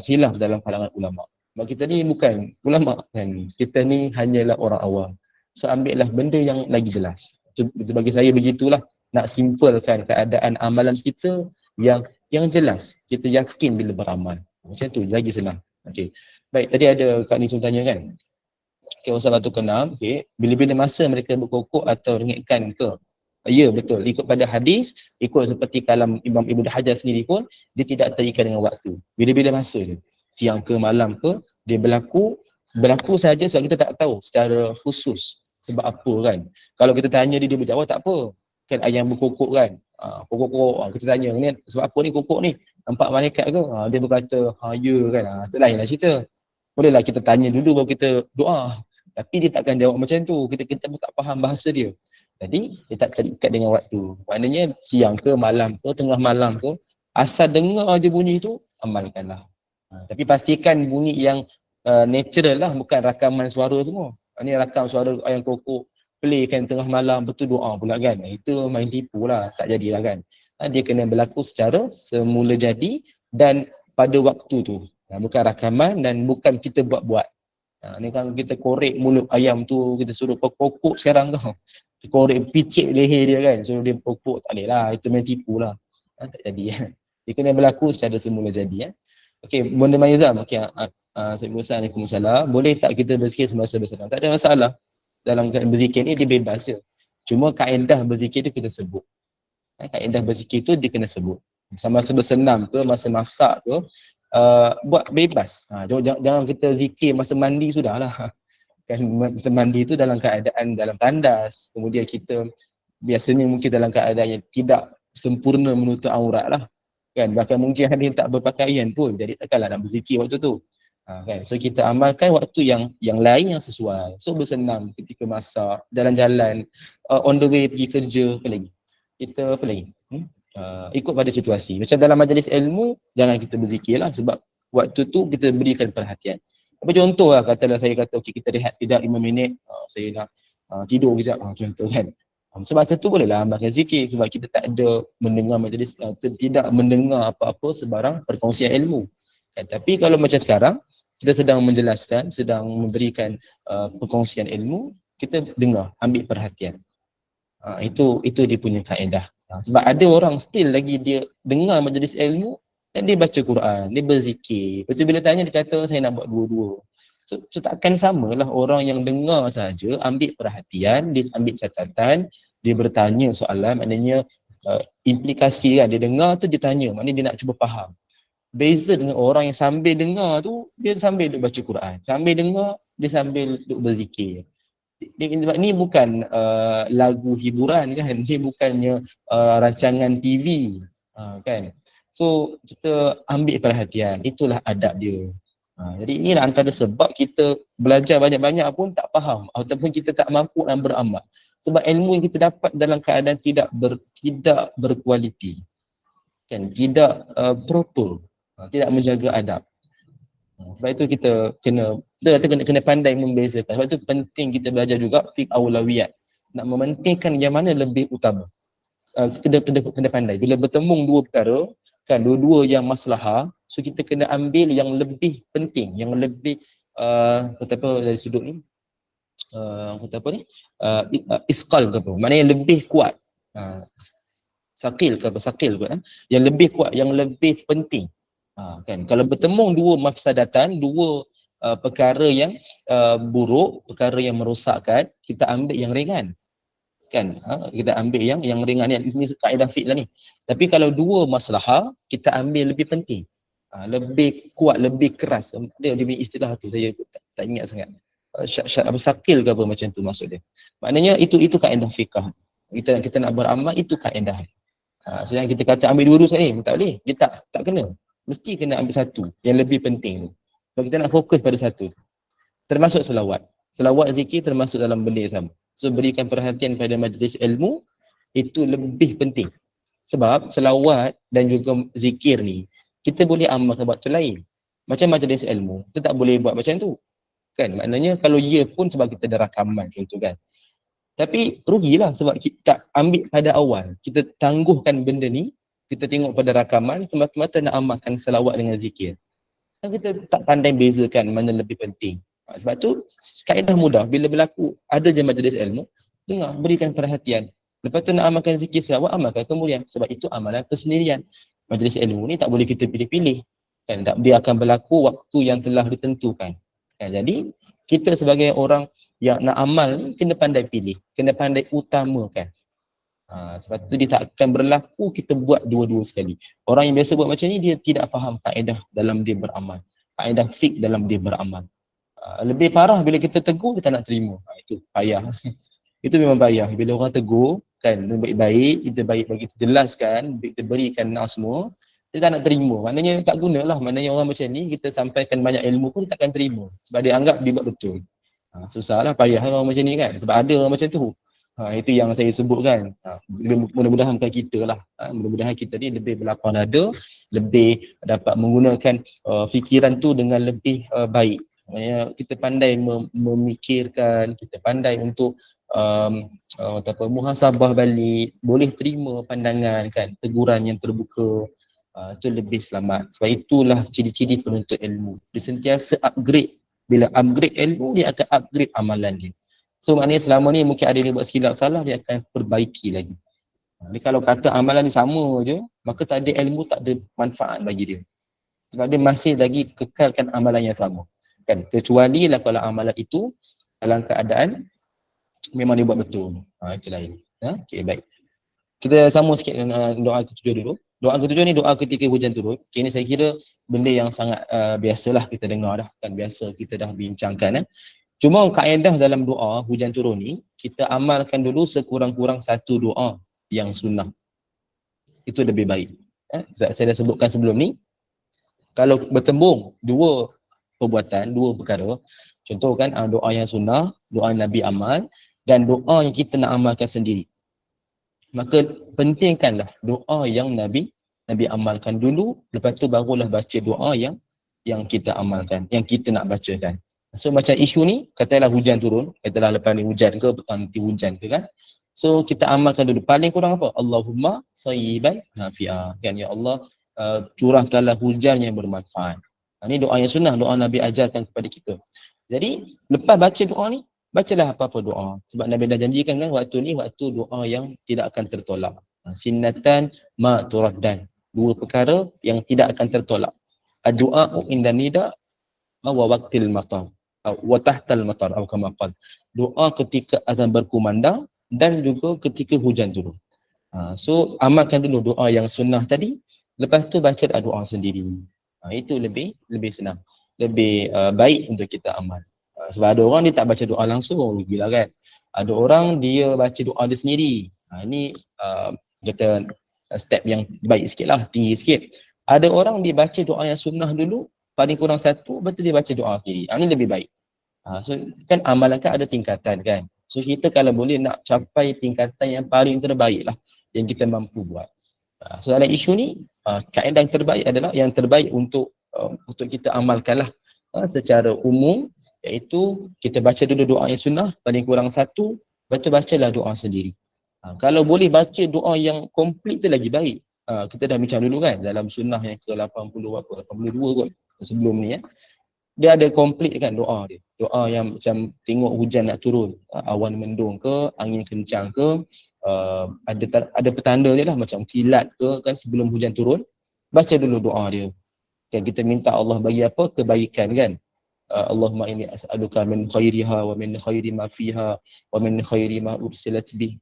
khilaf dalam kalangan ulama. Sebab kita ni bukan ulama kan. Kita ni hanyalah orang awam. So ambillah benda yang lagi jelas. Bagi saya begitulah. Nak simpelkan keadaan amalan kita yang jelas. Kita yakin bila beramal. Macam tu, lagi senang. Okey. Baik, tadi ada Kak Nisum tanya kan? Okey, pasal batu keenam, okey. Bila-bila masa mereka berkokok atau rengitkan ke? Ya, betul. Ikut pada hadis, ikut seperti kalam Imam Ibnu Hajar sendiri pun, dia tidak terikat dengan waktu. Bila-bila masa je. Siang ke, malam ke, dia berlaku saja sebab kita tak tahu secara khusus. Sebab apa kan? Kalau kita tanya dia berjawab, tak apa. Kan ayam berkokok kan, kokok kita tanya ni sebab apa ni kokok ni, nampak malaikat ke? Dia berkata ya kan, tu lainlah cerita. Bolehlah kita tanya dulu baru kita doa, tapi dia takkan jawab macam tu. Kita pun tak faham bahasa dia, jadi dia tak terikat dengan waktu. Maknanya siang ke, malam ke, tengah malam ke, asal dengar je bunyi tu, amalkanlah. Tapi pastikan bunyi yang natural lah, bukan rakaman suara semua. Ni rakam suara ayam kokok, playkan tengah malam, betul doa pula kan. Itu main tipu lah, tak jadilah kan. Dia kena berlaku secara semula jadi dan pada waktu tu. Bukan rakaman dan bukan kita buat-buat. Ni kan kita korek mulut ayam tu, kita suruh kokok sekarang kau. Korek picit leher dia kan, suruh dia kokok, tak boleh lah. Itu main tipu lah. Tak jadi. Dia kena berlaku secara semula jadi. Okey, Bonda Mayuzam. Okey, Assalamualaikum. Boleh tak kita berzikir semasa bersenam? Tak ada masalah. Dalam berzikir ni dia bebas je. Cuma kaedah berzikir tu kita sebut. Kaedah berzikir tu dia kena sebut. Masa bersenam ke, masa masak ke, buat bebas. Jangan kita zikir masa mandi sudahlah. Kan masa mandi tu dalam keadaan dalam tandas. Kemudian kita biasanya mungkin dalam keadaan yang tidak sempurna menutup aurat lah. Kan bahkan mungkin ada yang tak berpakaian pun. Jadi takkanlah nak berzikir waktu tu. Kan? So kita amalkan waktu yang lain yang sesuai. So bersenam ketika masak, jalan-jalan, on the way pergi kerja, apa lagi? Kita apa lagi? Ikut pada situasi. Macam dalam majlis ilmu, jangan kita berzikir lah sebab waktu tu kita berikan perhatian. Apa contoh lah, katalah saya kata okay, kita rehat tidak 5 minit, saya nak tidur kejap, contoh kan. Sebab satu bolehlah amalkan zikir sebab kita tak ada mendengar majlis, tidak mendengar apa-apa sebarang perkongsian ilmu. Kan? Tapi kalau macam sekarang, kita sedang menjelaskan, sedang memberikan perkongsian ilmu, kita dengar, ambil perhatian. Itu dia punya kaedah. Sebab ada orang still lagi dia dengar majlis ilmu dan dia baca Quran, dia berzikir. Lepas tu bila tanya dia kata saya nak buat dua-dua. So takkan samalah orang yang dengar saja, ambil perhatian, dia ambil catatan, dia bertanya soalan, maknanya implikasi kan, dia dengar tu dia tanya, maknanya dia nak cuba faham. Beza dengan orang yang sambil dengar tu, dia sambil duk baca Quran. Sambil dengar, dia sambil duk berzikir. Sebab ni bukan lagu hiburan kan, ni bukannya rancangan TV kan. So kita ambil perhatian, itulah adab dia. Jadi inilah antara sebab kita belajar banyak-banyak pun tak faham ataupun kita tak mampu nak beramal. Sebab ilmu yang kita dapat dalam keadaan tidak berkualiti. Kan, tidak proper. Tidak menjaga adab. Sebab itu kita kena pandai membezakan. Sebab itu penting kita belajar juga fiqh aulawiyat. Nak mementingkan yang mana lebih utama. Kena pandai. Bila bertemu dua perkara, kan dua-dua yang maslahah, so kita kena ambil yang lebih penting, yang lebih dari sudut ni, kata apa ni, isqal ke apa, maknanya lebih kuat, sakil ke apa, sakil ke, yang lebih kuat, yang lebih penting. Kan kalau bertemu dua mafsadatan, dua perkara yang buruk, perkara yang merosakkan, kita ambil yang ringan kan. Kita ambil yang ringan ni, ini kaedah fiqh lah ni. Tapi kalau dua masalah, kita ambil lebih penting, lebih kuat, lebih keras. Dia punya istilah tu saya tak ingat sangat. Apa sakil ke apa macam tu maksud dia. Maknanya itu kaedah fiqh. Kita nak beramal, itu kaedah. Sedang kita kata ambil dua-dua sekali, tak boleh. Dia tak kena. Mesti kena ambil satu yang lebih penting tu. Kalau kita nak fokus pada satu, termasuk selawat. Selawat zikir termasuk dalam benda yang sama. So berikan perhatian pada majlis ilmu, itu lebih penting. Sebab selawat dan juga zikir ni, kita boleh amalkan waktu lain. Macam majlis ilmu, kita tak boleh buat macam tu. Kan? Maknanya kalau ya pun sebab kita ada rakaman contoh kan. Tapi rugilah sebab kita tak ambil pada awal. Kita tangguhkan benda ni, kita tengok pada rakaman, semata-mata nak amalkan selawat dengan zikir. Dan kita tak pandai bezakan mana lebih penting. Sebab tu kaedah mudah, bila berlaku ada je majlis ilmu, dengar, berikan perhatian. Lepas tu nak amalkan zikir selawat, amalkan kemudian. Sebab itu amalan persendirian. Majlis ilmu ni tak boleh kita pilih-pilih. Kan? Dia akan berlaku waktu yang telah ditentukan. Kan? Jadi kita sebagai orang yang nak amal ni kena pandai pilih, kena pandai utamakan. Sebab tu dia tak akan berlaku kita buat dua-dua sekali. Orang yang biasa buat macam ni, dia tidak faham kaedah dalam dia beramal, kaedah fiqh dalam dia beramal. Lebih parah bila kita tegur, kita nak terima. Itu payah. Itu memang payah. Bila orang tegur, kan, baik-baik, kita baik bagi kita jelaskan, kita berikan nas semua, dia tak nak terima. Maknanya tak gunalah. Maknanya orang macam ni, kita sampaikan banyak ilmu pun dia takkan terima. Sebab dia anggap dia buat betul. Susahlah, payah orang macam ni kan. Sebab ada orang macam tu. Itu yang saya sebutkan. Mudah-mudahan bukan kita lah. Mudah-mudahan kita ni lebih berlapang dada, lebih dapat menggunakan fikiran tu dengan lebih baik. Maksudnya kita pandai memikirkan, kita pandai untuk muhasabah balik, boleh terima pandangan kan, teguran yang terbuka. Itu lebih selamat. Sebab itulah ciri-ciri penuntut ilmu. Dia sentiasa upgrade. Bila upgrade ilmu, dia akan upgrade amalan dia. So maknanya selama ni mungkin ada dia buat silap salah, dia akan perbaiki lagi. Jadi kalau kata amalan ni sama je, maka tak ada ilmu, tak ada manfaat bagi dia. Sebab dia masih lagi kekalkan amalan yang sama. Kan? Kecuali lah kalau amalan itu dalam keadaan memang dia buat betul. Itu lain. Okay, baik. Kita sama sikit dengan doa ketujuh dulu. Doa ketujuh ni doa ketika hujan turun. Okay, ni saya kira benda yang sangat biasalah kita dengar dah. Kan biasa kita dah bincangkan. Cuma kaedah dalam doa hujan turun ni, kita amalkan dulu sekurang-kurang satu doa yang sunnah. Itu lebih baik. Saya dah sebutkan sebelum ni, kalau bertembung dua perbuatan, dua perkara, contoh kan doa yang sunnah, doa Nabi amal, dan doa yang kita nak amalkan sendiri. Maka pentingkanlah doa yang Nabi amalkan dulu, lepas tu barulah baca doa yang kita amalkan, yang kita nak bacakan. So macam isu ni, katalah hujan turun, katalah lepas ni hujan ke, petang nanti hujan ke kan. So kita amalkan dulu, paling kurang apa? Allahumma sayyiban nafi'ah. Kan, ya Allah, curahkanlah hujan yang bermanfaat. Ini doa yang sunnah, doa Nabi ajarkan kepada kita. Jadi lepas baca doa ni, bacalah apa-apa doa. Sebab Nabi dah janjikan kan, waktu ni waktu doa yang tidak akan tertolak. Sinnatan ma turaddan. Dua perkara yang tidak akan tertolak. Ad-du'a'u inda nida wa waqtil matar. Wa tahtal matar atau kama qala. Doa ketika azan berkumandang dan juga ketika hujan turun. So amalkan dulu doa yang sunnah tadi, lepas tu baca doa sendiri. Itu lebih senang, lebih baik untuk kita amal. Sebab ada orang dia tak baca doa langsung, gila kan. Ada orang dia baca doa dia sendiri. Ini kita step yang baik sikit lah, tinggi sikit. Ada orang dia baca doa yang sunnah dulu, paling kurang satu, lepas tu dia baca doa sendiri. Ini lebih baik. So kan amalan kan ada tingkatan kan. So kita kalau boleh nak capai tingkatan yang paling terbaik lah yang kita mampu buat. So dalam isu ni, kaedah yang terbaik adalah yang terbaik untuk kita amalkan lah secara umum, iaitu kita baca dulu doa yang sunnah, paling kurang satu, lepas tu bacalah doa sendiri. Kalau boleh baca doa yang komplit tu lagi baik. Kita dah bincang dulu kan dalam sunnah yang ke-80 apa, 82 kot sebelum ni dia ada komplit kan doa dia. Doa yang macam tengok hujan nak turun, awan mendung ke, angin kencang ke, ada petanda dia lah macam kilat ke kan sebelum hujan turun. Baca dulu doa dia. Kan kita minta Allah bagi apa? Kebaikan kan. Allahumma inni as'aluka min khairiha wa min khairi ma fiha wa min khairi ma ursilat bih.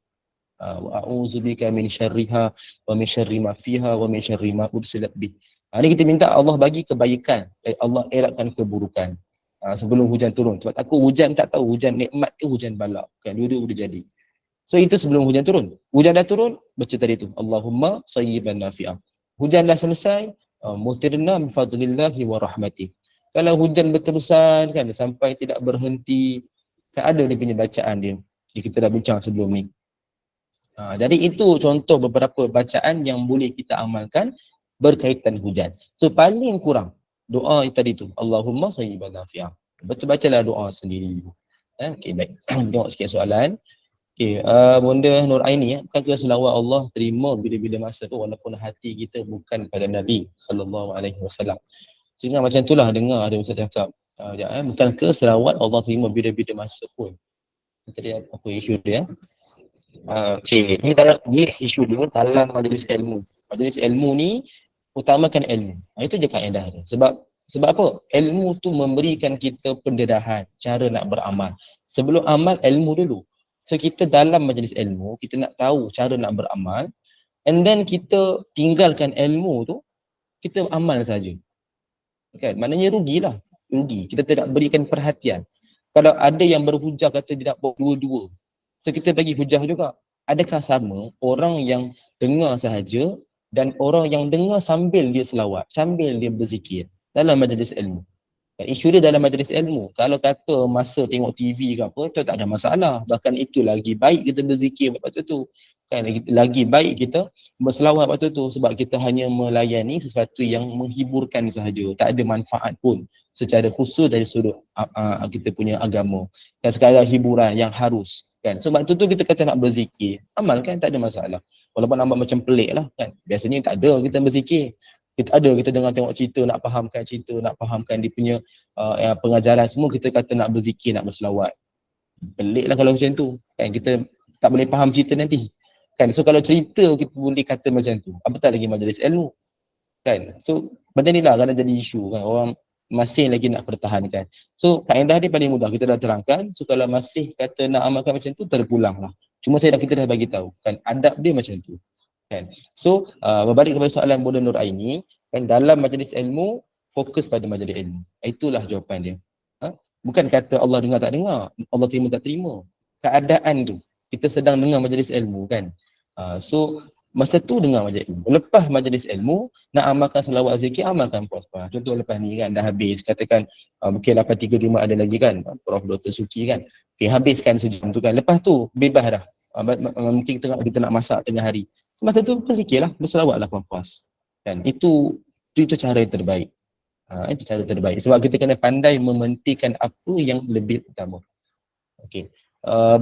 Wa a'udzubika min syarriha wa min syarri ma fiha wa min syarri ma ursilat bih. Ni kita minta Allah bagi kebaikan, Allah elakkan keburukan. Sebelum hujan turun. Sebab takut hujan tak tahu hujan nikmat ke hujan balak. Kan dua-dua boleh jadi. So itu sebelum hujan turun. Hujan dah turun, baca tadi tu. Allahumma sayyiban nafi'ah. Hujan dah selesai, mutirna min fadlillahi wa rahmatih. Kalau hujan berterusan kan sampai tidak berhenti, kan ada dia punya bacaan dia. Jadi kita dah bincang sebelum ni. Jadi itu contoh beberapa bacaan yang boleh kita amalkan berkaitan hujan. So paling kurang doa tadi tu, Allahumma sayyiban nafi'ah. Baca-bacalah doa sendiri. Okey, baik. Tengok sikit soalan. Okey, Bunda Nur Aini, bukankah selawat Allah terima bila-bila masa tu walaupun hati kita bukan pada Nabi sallallahu alaihi wasallam. Sehingga macam itulah dengar ada ustaz cakap, bukankah selawat Allah terima bila-bila masa pun. Tadi apa isu dia? Okey, ni isu dia dalam majlis ilmu. Majlis ilmu ni utamakan ilmu. Itu je kaedah dia. Sebab apa? Ilmu tu memberikan kita pendedahan cara nak beramal. Sebelum amal, ilmu dulu. So kita dalam majlis ilmu, kita nak tahu cara nak beramal, and then kita tinggalkan ilmu tu, kita amal saja. Kan? Maknanya rugilah. Rugi. Kita tidak berikan perhatian. Kalau ada yang berhujah kata tidak buat dua-dua, so kita bagi hujah juga. Adakah sama orang yang dengar sahaja dan orang yang dengar sambil dia selawat, sambil dia berzikir dalam majlis ilmu? Isu dia dalam majlis ilmu. Kalau kata masa tengok TV ke apa, itu tak ada masalah. Bahkan itu lagi baik kita berzikir waktu tu. Kan lagi baik kita berselawat waktu tu sebab kita hanya melayani sesuatu yang menghiburkan sahaja. Tak ada manfaat pun secara khusus dari sudut kita punya agama. Dan sekadar hiburan yang harus. Kan? Sebab tu kita kata nak berzikir. Amal kan tak ada masalah. Walaupun nampak macam pelik lah kan. Biasanya tak ada kita berzikir. Kita dengar tengok cerita, nak fahamkan dia punya pengajaran semua, kita kata nak berzikir, nak berselawat. Pelik lah kalau macam tu. Kan kita tak boleh faham cerita nanti. Kan so kalau cerita kita boleh kata macam tu. Apatah lagi majlis ilmu. Kan so benda ni lah kadang jadi isu kan. Orang masih lagi nak pertahankan. So kaedah dia paling mudah kita dah terangkan. So kalau masih kata nak amalkan macam tu, terpulang lah. Cuma kita dah bagi tahu kan adab dia macam tu. Kan. So berbalik kepada soalan Bunda Nur Aini, kan dalam majlis ilmu fokus pada majlis ilmu. Itulah jawapan dia. Bukan kata Allah dengar tak dengar, Allah terima tak terima. Keadaan tu kita sedang dengar majlis ilmu kan. So masa tu dengar majlis ilmu. Lepas majlis ilmu nak amalkan selawat zikir, amalkan puas-puas. Contoh lepas ni kan dah habis, katakan mungkin 8.35 ada lagi kan, Prof Dr Suki kan. Okay, habiskan sejam tu kan. Lepas tu bebas dah. Mungkin kita nak masak tengah hari. Semasa tu berzikirlah, berselawatlah puas-puas. Kan itu cara yang terbaik. Itu cara terbaik. Sebab kita kena pandai mementingkan apa yang lebih utama. Okey.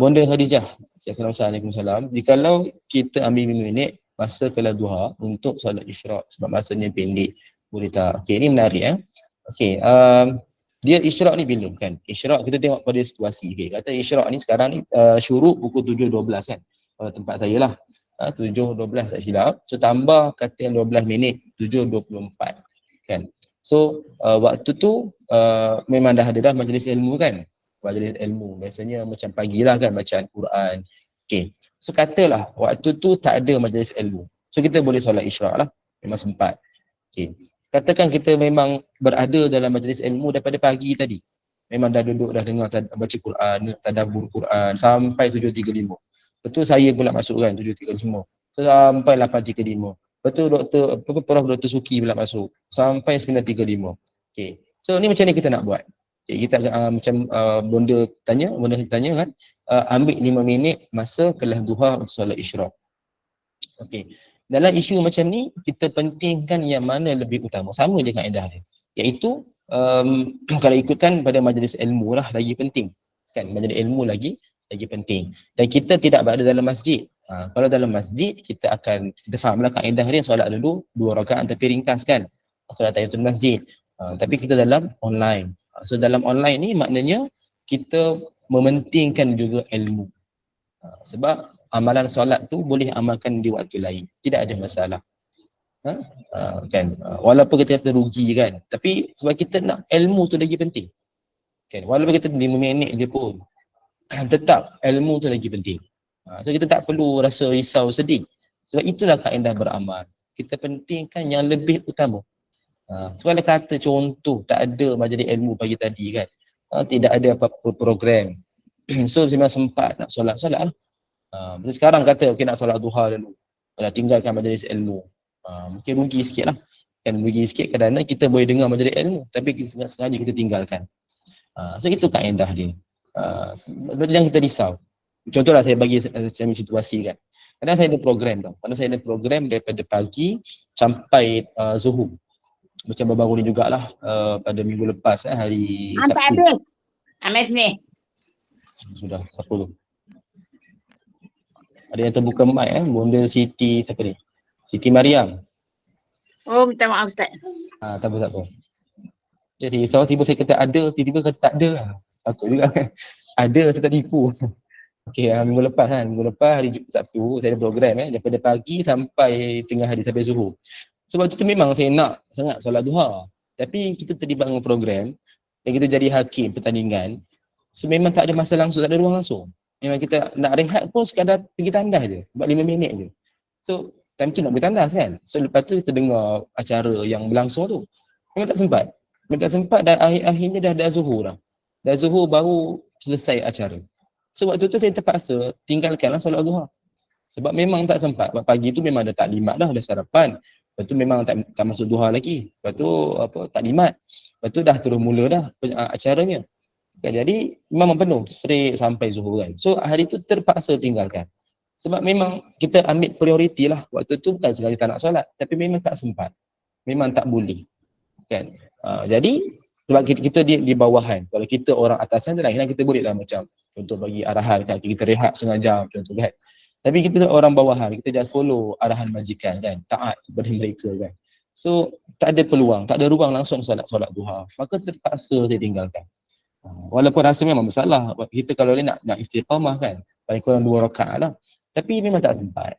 Bonda Khadijah, Assalamualaikum. Jikalau kita ambil 5 minit masa kala duha untuk solat isyraq sebab masanya pendek, boleh tak? Okey, ini menarik ya. Okey, dia isyraq ni bila kan? Isyraq kita tengok pada situasi. Okey, kata isyraq ni sekarang ni syuruk pukul 7.12 kan. Pada tempat saya lah. 7.12 tak silap. So tambah kata yang 12 minit, 7.24 kan. So waktu tu memang dah ada dah majlis ilmu kan. Majlis ilmu biasanya macam pagi lah kan bacaan Quran. Okay. So katalah waktu tu tak ada majlis ilmu. So kita boleh solat isyraq lah. Memang sempat. Okay. Katakan kita memang berada dalam majlis ilmu daripada pagi tadi. Memang dah duduk dah dengar baca Quran, tadabbur Quran sampai 7.35. Betul saya pula masuk kan 7.35. So, sampai 8.35. Betul Prof Dr Suki pula masuk sampai 9.35. Okey. So ni macam ni kita nak buat. Okay, kita macam Bonda tanya kan ambil 5 minit masa kelas duha untuk solat isyraq. Okey. Dalam isu macam ni kita pentingkan yang mana lebih utama. Sama je kaedah dia. Iaitu kalau ikutkan pada majlis ilmu lah lagi penting. Kan majlis ilmu lagi penting. Dan kita tidak berada dalam masjid. Kalau dalam masjid kita fahamlah kaedah dia solat dulu 2 rakaat tapi ringkas kan. Solat tahiyatul masjid. Tapi kita dalam online. So dalam online ni maknanya kita mementingkan juga ilmu. Sebab amalan solat tu boleh amalkan di waktu lain. Tidak ada masalah. Kan? Walaupun kita kata rugi kan. Tapi sebab kita nak ilmu tu lagi penting. Kan? Walaupun kita 5 minit je pun. Tetap ilmu tu lagi penting. So kita tak perlu rasa risau, sedih. Sebab itulah kaedah beramal. Kita pentingkan yang lebih utama. Sebab kata contoh tak ada majlis ilmu pagi tadi kan. Tidak ada apa-apa program. So memang sempat nak solat-solat lah. Sekarang kata okay, nak solat duha dulu. Nak tinggalkan majlis ilmu. Mungkin rugi sikit lah. Kan rugi sikit kerana kita boleh dengar majlis ilmu. Tapi sengaja kita tinggalkan. So itu kaedah dia. Sebab jangan kita risau. Contohlah saya bagi situasi kan. Kadang saya ada program tau. Kadang saya ada program daripada pagi sampai zuhur. Macam baru-baru ni jugalah pada minggu lepas hari Sabtu. Tak habis. Ambil sini. Sudah, siapa tu? Ada yang terbuka mic Bonda Siti, siapa ni? Siti Mariam. Oh, minta maaf Ustaz. Tak apa. Jadi tiba saya kata ada, tiba-tiba kata tak ada lah. Takut juga kan. Ada, saya tak tipu. Okey, minggu lepas hari Sabtu saya ada program daripada pagi sampai tengah hari sampai zuhur. Sebab tu memang saya nak sangat solat duha. Tapi kita terlibat dengan program dan kita jadi hakim pertandingan. So memang tak ada masa langsung, tak ada ruang langsung. Memang kita nak rehat pun sekadar pergi tandas je. Buat 5 minit je. So time tu nak pergi tandas kan. So lepas tu kita dengar acara yang berlangsung tu. Memang tak sempat. Dan akhirnya dah zuhur dah. Dah zuhur baru selesai acara. So waktu tu saya terpaksa tinggalkanlah solat duha. Sebab memang tak sempat. Pagi tu memang dah taklimat dah sarapan. Lepas tu memang tak masuk duha lagi. Lepas tu taklimat. Lepas tu dah terus mula dah acaranya. Jadi memang penuh serik sampai zuhur kan. So hari tu terpaksa tinggalkan. Sebab memang kita ambil prioriti lah. Waktu tu bukan sekali tak nak solat. Tapi memang tak sempat. Memang tak boleh. Kan. Jadi sebab kita di bawahan. Kalau kita orang atasan tu lain kita boleh lah macam contoh bagi arahan kan. Kita rehat setengah jam contoh kan. Tapi kita orang bawahan, kita just follow arahan majikan kan, taat kepada mereka kan. So tak ada peluang, tak ada ruang langsung solat duha. Maka terpaksa saya tinggalkan. Walaupun rasa memang bersalah, kita kalau nak istiqamah kan, paling kurang 2 rakaat lah. Tapi memang tak sempat.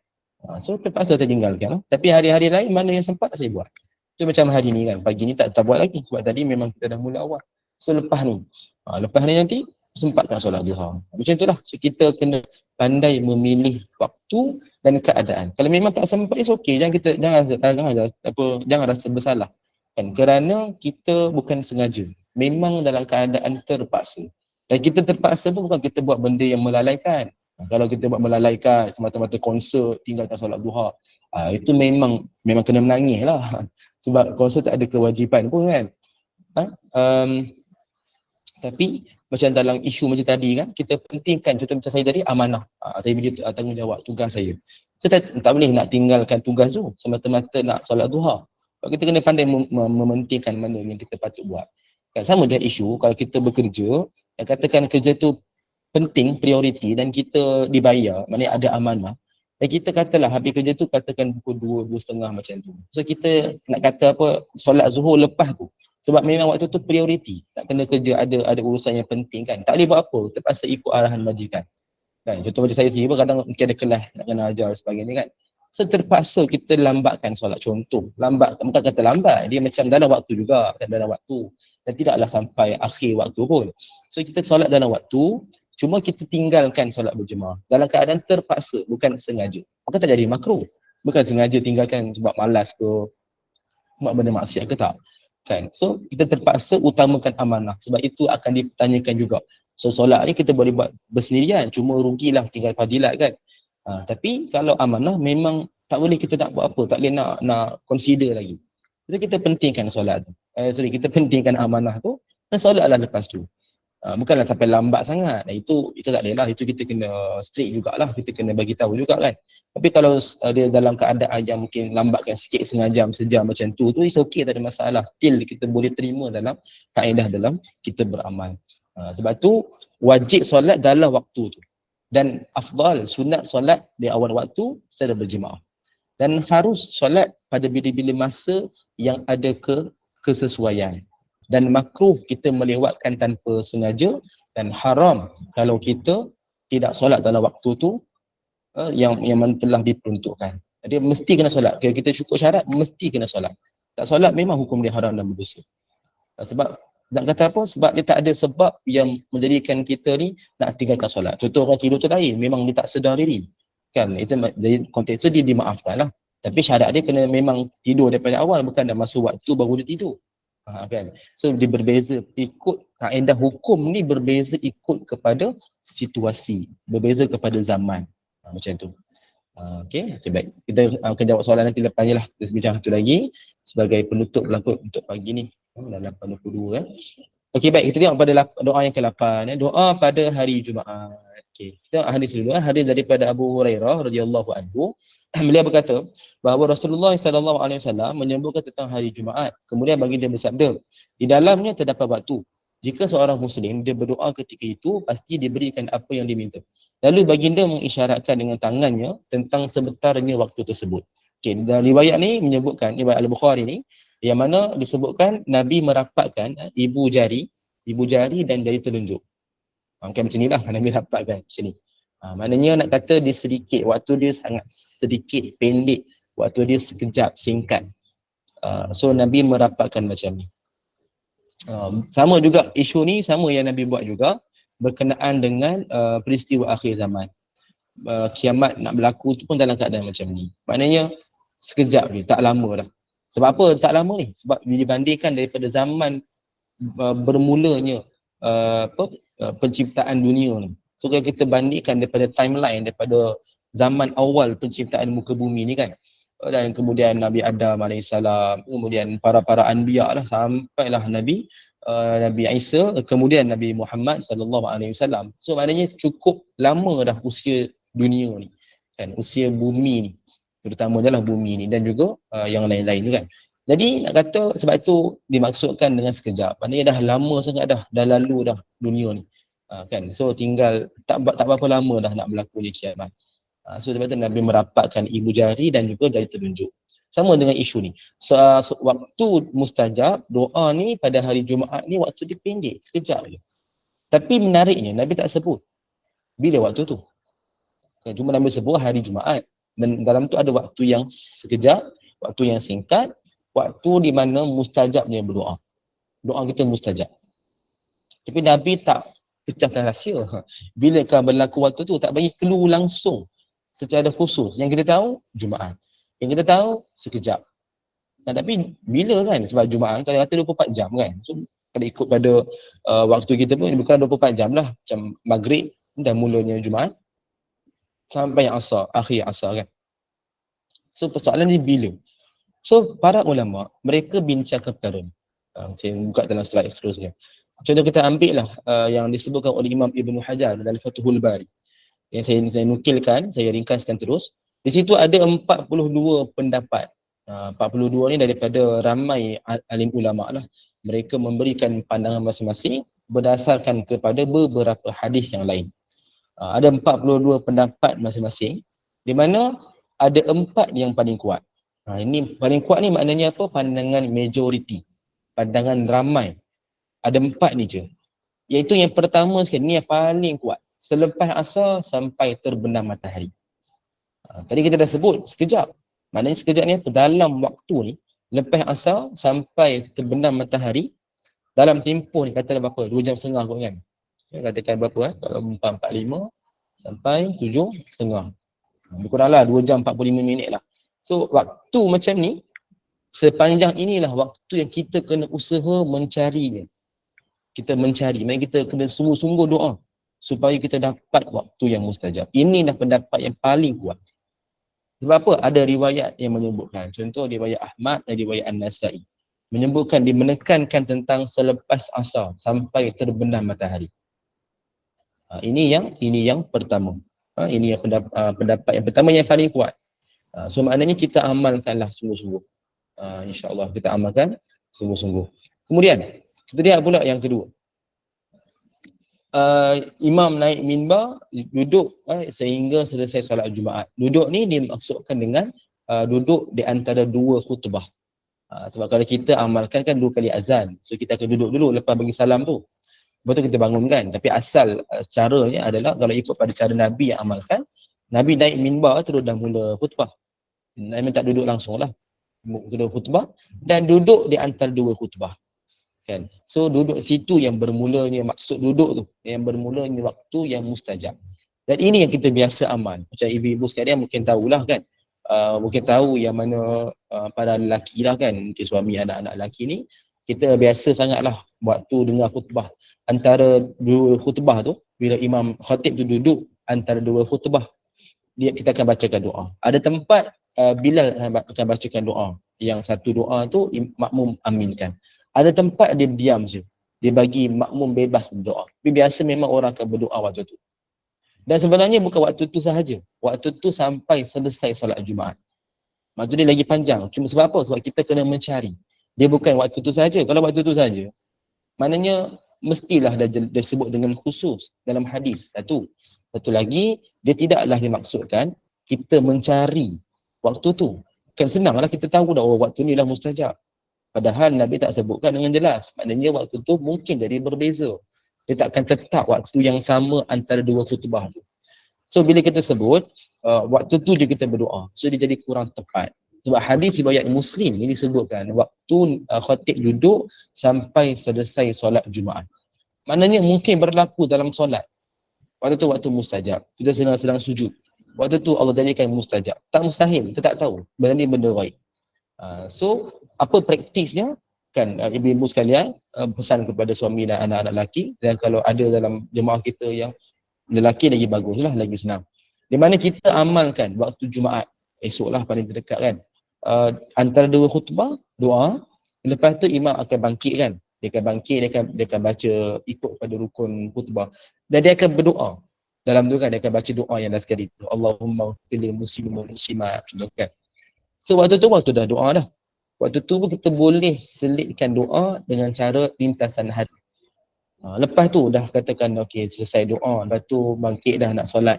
So terpaksa saya tinggalkan lah. Tapi hari-hari lain mana yang sempat saya buat. So macam hari ni kan, pagi ni tak buat lagi sebab tadi memang kita dah mula awal. So lepas ni nanti sempatkan solat duha. Macam itulah. So kita kena pandai memilih waktu dan keadaan. Kalau memang tak sempat, it's okay. Jangan rasa bersalah. Kan? Kerana kita bukan sengaja. Memang dalam keadaan terpaksa. Dan kita terpaksa pun bukan kita buat benda yang melalaikan. Kalau kita buat melalaikan, semata-mata konsert, tinggalkan solat duha, itu memang kena menangis lah. Sebab konsert tak ada kewajipan pun kan. Tapi macam dalam isu macam tadi kan, kita pentingkan, contoh macam saya tadi, amanah. Saya beri tanggungjawab tugas saya. So tak boleh nak tinggalkan tugas tu semata-mata nak solat duha. Kita kena pandai mementingkan mana yang kita patut buat. Kan sama dengan isu kalau kita bekerja, yang katakan kerja tu penting, prioriti dan kita dibayar, maknanya ada amanah. Dan kita katalah habis kerja tu katakan pukul 2, 2.30 macam tu. So kita nak kata solat zuhur lepas tu. Sebab memang waktu tu prioriti. Nak kena kerja, ada urusan yang penting kan. Tak boleh buat apa, terpaksa ikut arahan majikan. Kan? Contoh macam saya sendiri kadang mungkin ada kelas nak kena ajar dan sebagainya kan. So terpaksa kita lambatkan solat. Contoh, lambat, bukan kata lambat. Dia macam dalam waktu juga, dalam waktu. Dan tidaklah sampai akhir waktu pun. So kita solat dalam waktu, cuma kita tinggalkan solat berjemaah. Dalam keadaan terpaksa, bukan sengaja. Maka tak jadi makruh. Bukan sengaja tinggalkan sebab malas ke, buat benda maksiat ke tak. Kan? So kita terpaksa utamakan amanah sebab itu akan ditanyakan juga. So solat ni kita boleh buat bersendirian, cuma rugilah tinggal fadilat kan. Tapi kalau amanah memang tak boleh kita nak buat apa, tak boleh nak consider lagi. So kita pentingkan solat tu. Kita pentingkan amanah tu dan solatlah lepas tu. Bukanlah sampai lambat sangat. Itu tak boleh lah. Itu kita kena strict jugalah. Kita kena bagi tahu juga kan. Tapi kalau dia dalam keadaan yang mungkin lambatkan sikit sejam macam tu it's okay, tak ada masalah. Still kita boleh terima dalam kaedah dalam kita beramal. Sebab tu wajib solat dalam waktu tu. Dan afdal sunat solat di awal waktu secara berjemaah. Dan harus solat pada bila-bila masa yang ada kesesuaian. Dan makruh kita melewatkan tanpa sengaja, dan haram kalau kita tidak solat dalam waktu tu yang mana telah diperuntukkan. Jadi mesti kena solat. Kalau kita cukup syarat, mesti kena solat. Tak solat memang hukum dia haram dan berdosa. Sebab nak kata apa? Sebab dia tak ada sebab yang menjadikan kita ni nak tinggalkan solat. Contoh orang tidur tu lain, memang dia tak sedar diri. Kan? Itu jadi konteks tu dia dimaafkan lah. Tapi syarat dia kena memang tidur daripada awal, bukan dah masuk waktu baru dia tidur. Kan? So dia berbeza ikut kaedah hukum ni, berbeza ikut kepada situasi, berbeza kepada zaman. Macam tu. Okay, baik. Kita akan jawab soalan nanti lepas ni lah. Kita bincang satu lagi sebagai penutup berlaku untuk pagi ni. Dalam 8.22 kan. Okey, baik, kita tengok pada doa yang ke-8 doa pada hari Jumaat. Okey, kita tengok hadis dulu. Hadis daripada Abu Hurairah radhiyallahu anhu. Beliau berkata bahawa Rasulullah sallallahu alaihi wasallam menyebutkan tentang hari Jumaat. Kemudian baginda bersabda, di dalamnya terdapat waktu. Jika seorang muslim dia berdoa ketika itu, pasti diberikan apa yang diminta. Lalu baginda mengisyaratkan dengan tangannya tentang sebentarnya waktu tersebut. Okey, dan riwayat ni menyebutkan, riwayat Al-Bukhari ni, yang mana disebutkan Nabi merapatkan ibu jari dan jari telunjuk. Macam ni lah Nabi rapatkan macam ni. Maknanya nak kata dia sedikit, waktu dia sangat sedikit, pendek, waktu dia sekejap, singkat. So Nabi merapatkan macam ni. Sama juga isu ni, sama yang Nabi buat juga berkenaan dengan peristiwa akhir zaman. Kiamat nak berlaku tu pun dalam keadaan macam ni. Maknanya sekejap ni, tak lama dah. Sebab apa tak lama ni? Sebab dibandingkan daripada zaman bermulanya penciptaan dunia ni. So kalau kita bandingkan daripada timeline, daripada zaman awal penciptaan muka bumi ni kan, dan kemudian Nabi Adam AS, kemudian para anbiya lah, sampailah Nabi Isa, kemudian Nabi Muhammad SAW. So maknanya cukup lama dah usia dunia ni kan, usia bumi ni, terutamanya lah bumi ni dan juga yang lain-lain tu kan. Jadi nak kata sebab itu dimaksudkan dengan sekejap. Maknanya dah lama sangat dah lalu dah dunia ni. Kan. So tinggal tak berapa lama dah nak berlakunya kiamat. So sebab itu Nabi merapatkan ibu jari dan juga jari telunjuk. Sama dengan isu ni. So, waktu mustajab doa ni pada hari Jumaat ni waktu dia pendek, sekejap je. Tapi menariknya Nabi tak sebut bila waktu tu. Cuma Nabi sebut hari Jumaat. Dan dalam tu ada waktu yang sekejap, waktu yang singkat, waktu di mana mustajabnya berdoa. Doa kita mustajab. Tapi Nabi tak pecahkan rahsia. Bilakah berlaku waktu tu, tak bagi clue langsung secara khusus. Yang kita tahu, Jumaat. Yang kita tahu, sekejap. Nah, tapi bila kan? Sebab Jumaat kalau kata 24 jam kan. So kalau ikut pada waktu kita pun bukan 24 jam lah. Macam maghrib dah mulanya Jumaat sampai asar, akhir asar kan. So persoalan ni bila? So para ulama mereka bincangkan perkara ni. Saya buka dalam slide seterusnya. Contoh kita ambil lah yang disebutkan oleh Imam Ibn Hajar dalam Fathul Bari. Yang saya nukilkan, saya ringkaskan terus. Di situ ada 42 pendapat. 42 ni daripada ramai alim ulama lah. Mereka memberikan pandangan masing-masing berdasarkan kepada beberapa hadis yang lain. Ada 42 pendapat masing-masing, di mana ada 4 yang paling kuat. Ini paling kuat ni maknanya apa? Pandangan majoriti, pandangan ramai. Ada 4 ni je. Iaitu yang pertama sekali, ni yang paling kuat. Selepas asar sampai terbenam matahari. Tadi kita dah sebut sekejap. Maknanya sekejap ni apa? Dalam waktu ni, lepas asar sampai terbenam matahari, dalam tempoh ni kata berapa? 2 jam setengah kot kan? Katakan berapa kalau 4.45 sampai 7.30. Lebih kurang lah 2 jam 45 minit lah. So waktu macam ni, sepanjang inilah waktu yang kita kena usaha mencarinya. Kita mencari, maksudnya kita kena sungguh-sungguh doa supaya kita dapat waktu yang mustajab. Inilah pendapat yang paling kuat. Sebab apa? Ada riwayat yang menyebutkan. Contoh riwayat Ahmad dan riwayat An-Nasai. Menyebutkan, dia menekankan tentang selepas asar sampai terbenam matahari. Ini yang pertama. Ini yang pendapat yang pertama yang paling kuat. So maknanya kita amalkanlah sungguh-sungguh. InsyaAllah kita amalkan sungguh-sungguh. Kemudian kita lihat pula yang kedua. Imam naik minbar, duduk sehingga selesai solat Jumaat. Duduk ni dimaksudkan dengan duduk di antara 2 khutbah. Sebab kalau kita amalkan kan 2 kali azan. So kita akan duduk dulu lepas bagi salam tu. Lepas tu kita bangunkan. Tapi asal caranya adalah kalau ikut pada cara Nabi yang amalkan, Nabi naik minbar terus dah mula khutbah. Nabi tak duduk langsung lah. Terus khutbah dan duduk di antara 2 khutbah. Kan? So duduk situ yang bermulanya, maksud duduk tu, yang bermulanya waktu yang mustajab. Dan ini yang kita biasa amal. Macam ibu-ibu sekalian mungkin tahulah kan. Mungkin tahu yang mana para lelaki lah kan, mungkin suami anak-anak lelaki ni, kita biasa sangatlah waktu dengar khutbah. Antara 2 khutbah tu, bila imam khatib tu duduk antara 2 khutbah, kita akan bacakan doa. Ada tempat Bilal akan bacakan doa. Yang satu doa tu makmum aminkan. Ada tempat dia diam je. Dia bagi makmum bebas berdoa. Tapi biasa memang orang akan berdoa waktu tu. Dan sebenarnya bukan waktu tu sahaja. Waktu tu sampai selesai solat Jumaat. Waktu dia lagi panjang. Cuma sebab apa? Sebab kita kena mencari. Dia bukan waktu tu sahaja. Kalau waktu tu sahaja, maknanya mestilah dia sebut dengan khusus dalam hadis. Satu lagi, dia tidaklah dimaksudkan kita mencari waktu tu. Kan senanglah kita tahu dah, oh waktu ni lah mustajab. Padahal Nabi tak sebutkan dengan jelas. Maknanya waktu tu mungkin jadi berbeza. Dia takkan tetap waktu yang sama antara 2 khutbah tu. So bila kita sebut, waktu tu je kita berdoa. So dia jadi kurang tepat. Sebab hadis riwayat Muslim ini disebutkan waktu khatib duduk sampai selesai solat Jumaat. Maknanya mungkin berlaku dalam solat. Waktu tu waktu mustajab. Kita sedang sujud. Waktu tu Allah jadikan mustajab. Tak mustahil, kita tak tahu. Benda ni benda ghaib. So apa praktisnya kan, ibu-ibu sekalian, pesan kepada suami dan anak-anak lelaki, dan kalau ada dalam jemaah kita yang lelaki lagi baguslah, lagi senang. Di mana kita amalkan waktu Jumaat, esoklah paling terdekat kan, antara 2 khutbah, doa, lepas tu imam akan bangkit kan, dia akan baca ikut pada rukun khutbah, dan dia akan berdoa. Dalam tu kan dia akan baca doa yang dah sekali tu, Allahumma fil muslimat, contoh kan. So waktu dah doa dah. Waktu tu pun kita boleh selitkan doa dengan cara lintasan hati. Lepas tu dah katakan okey selesai doa, lepas tu bangkit dah nak solat.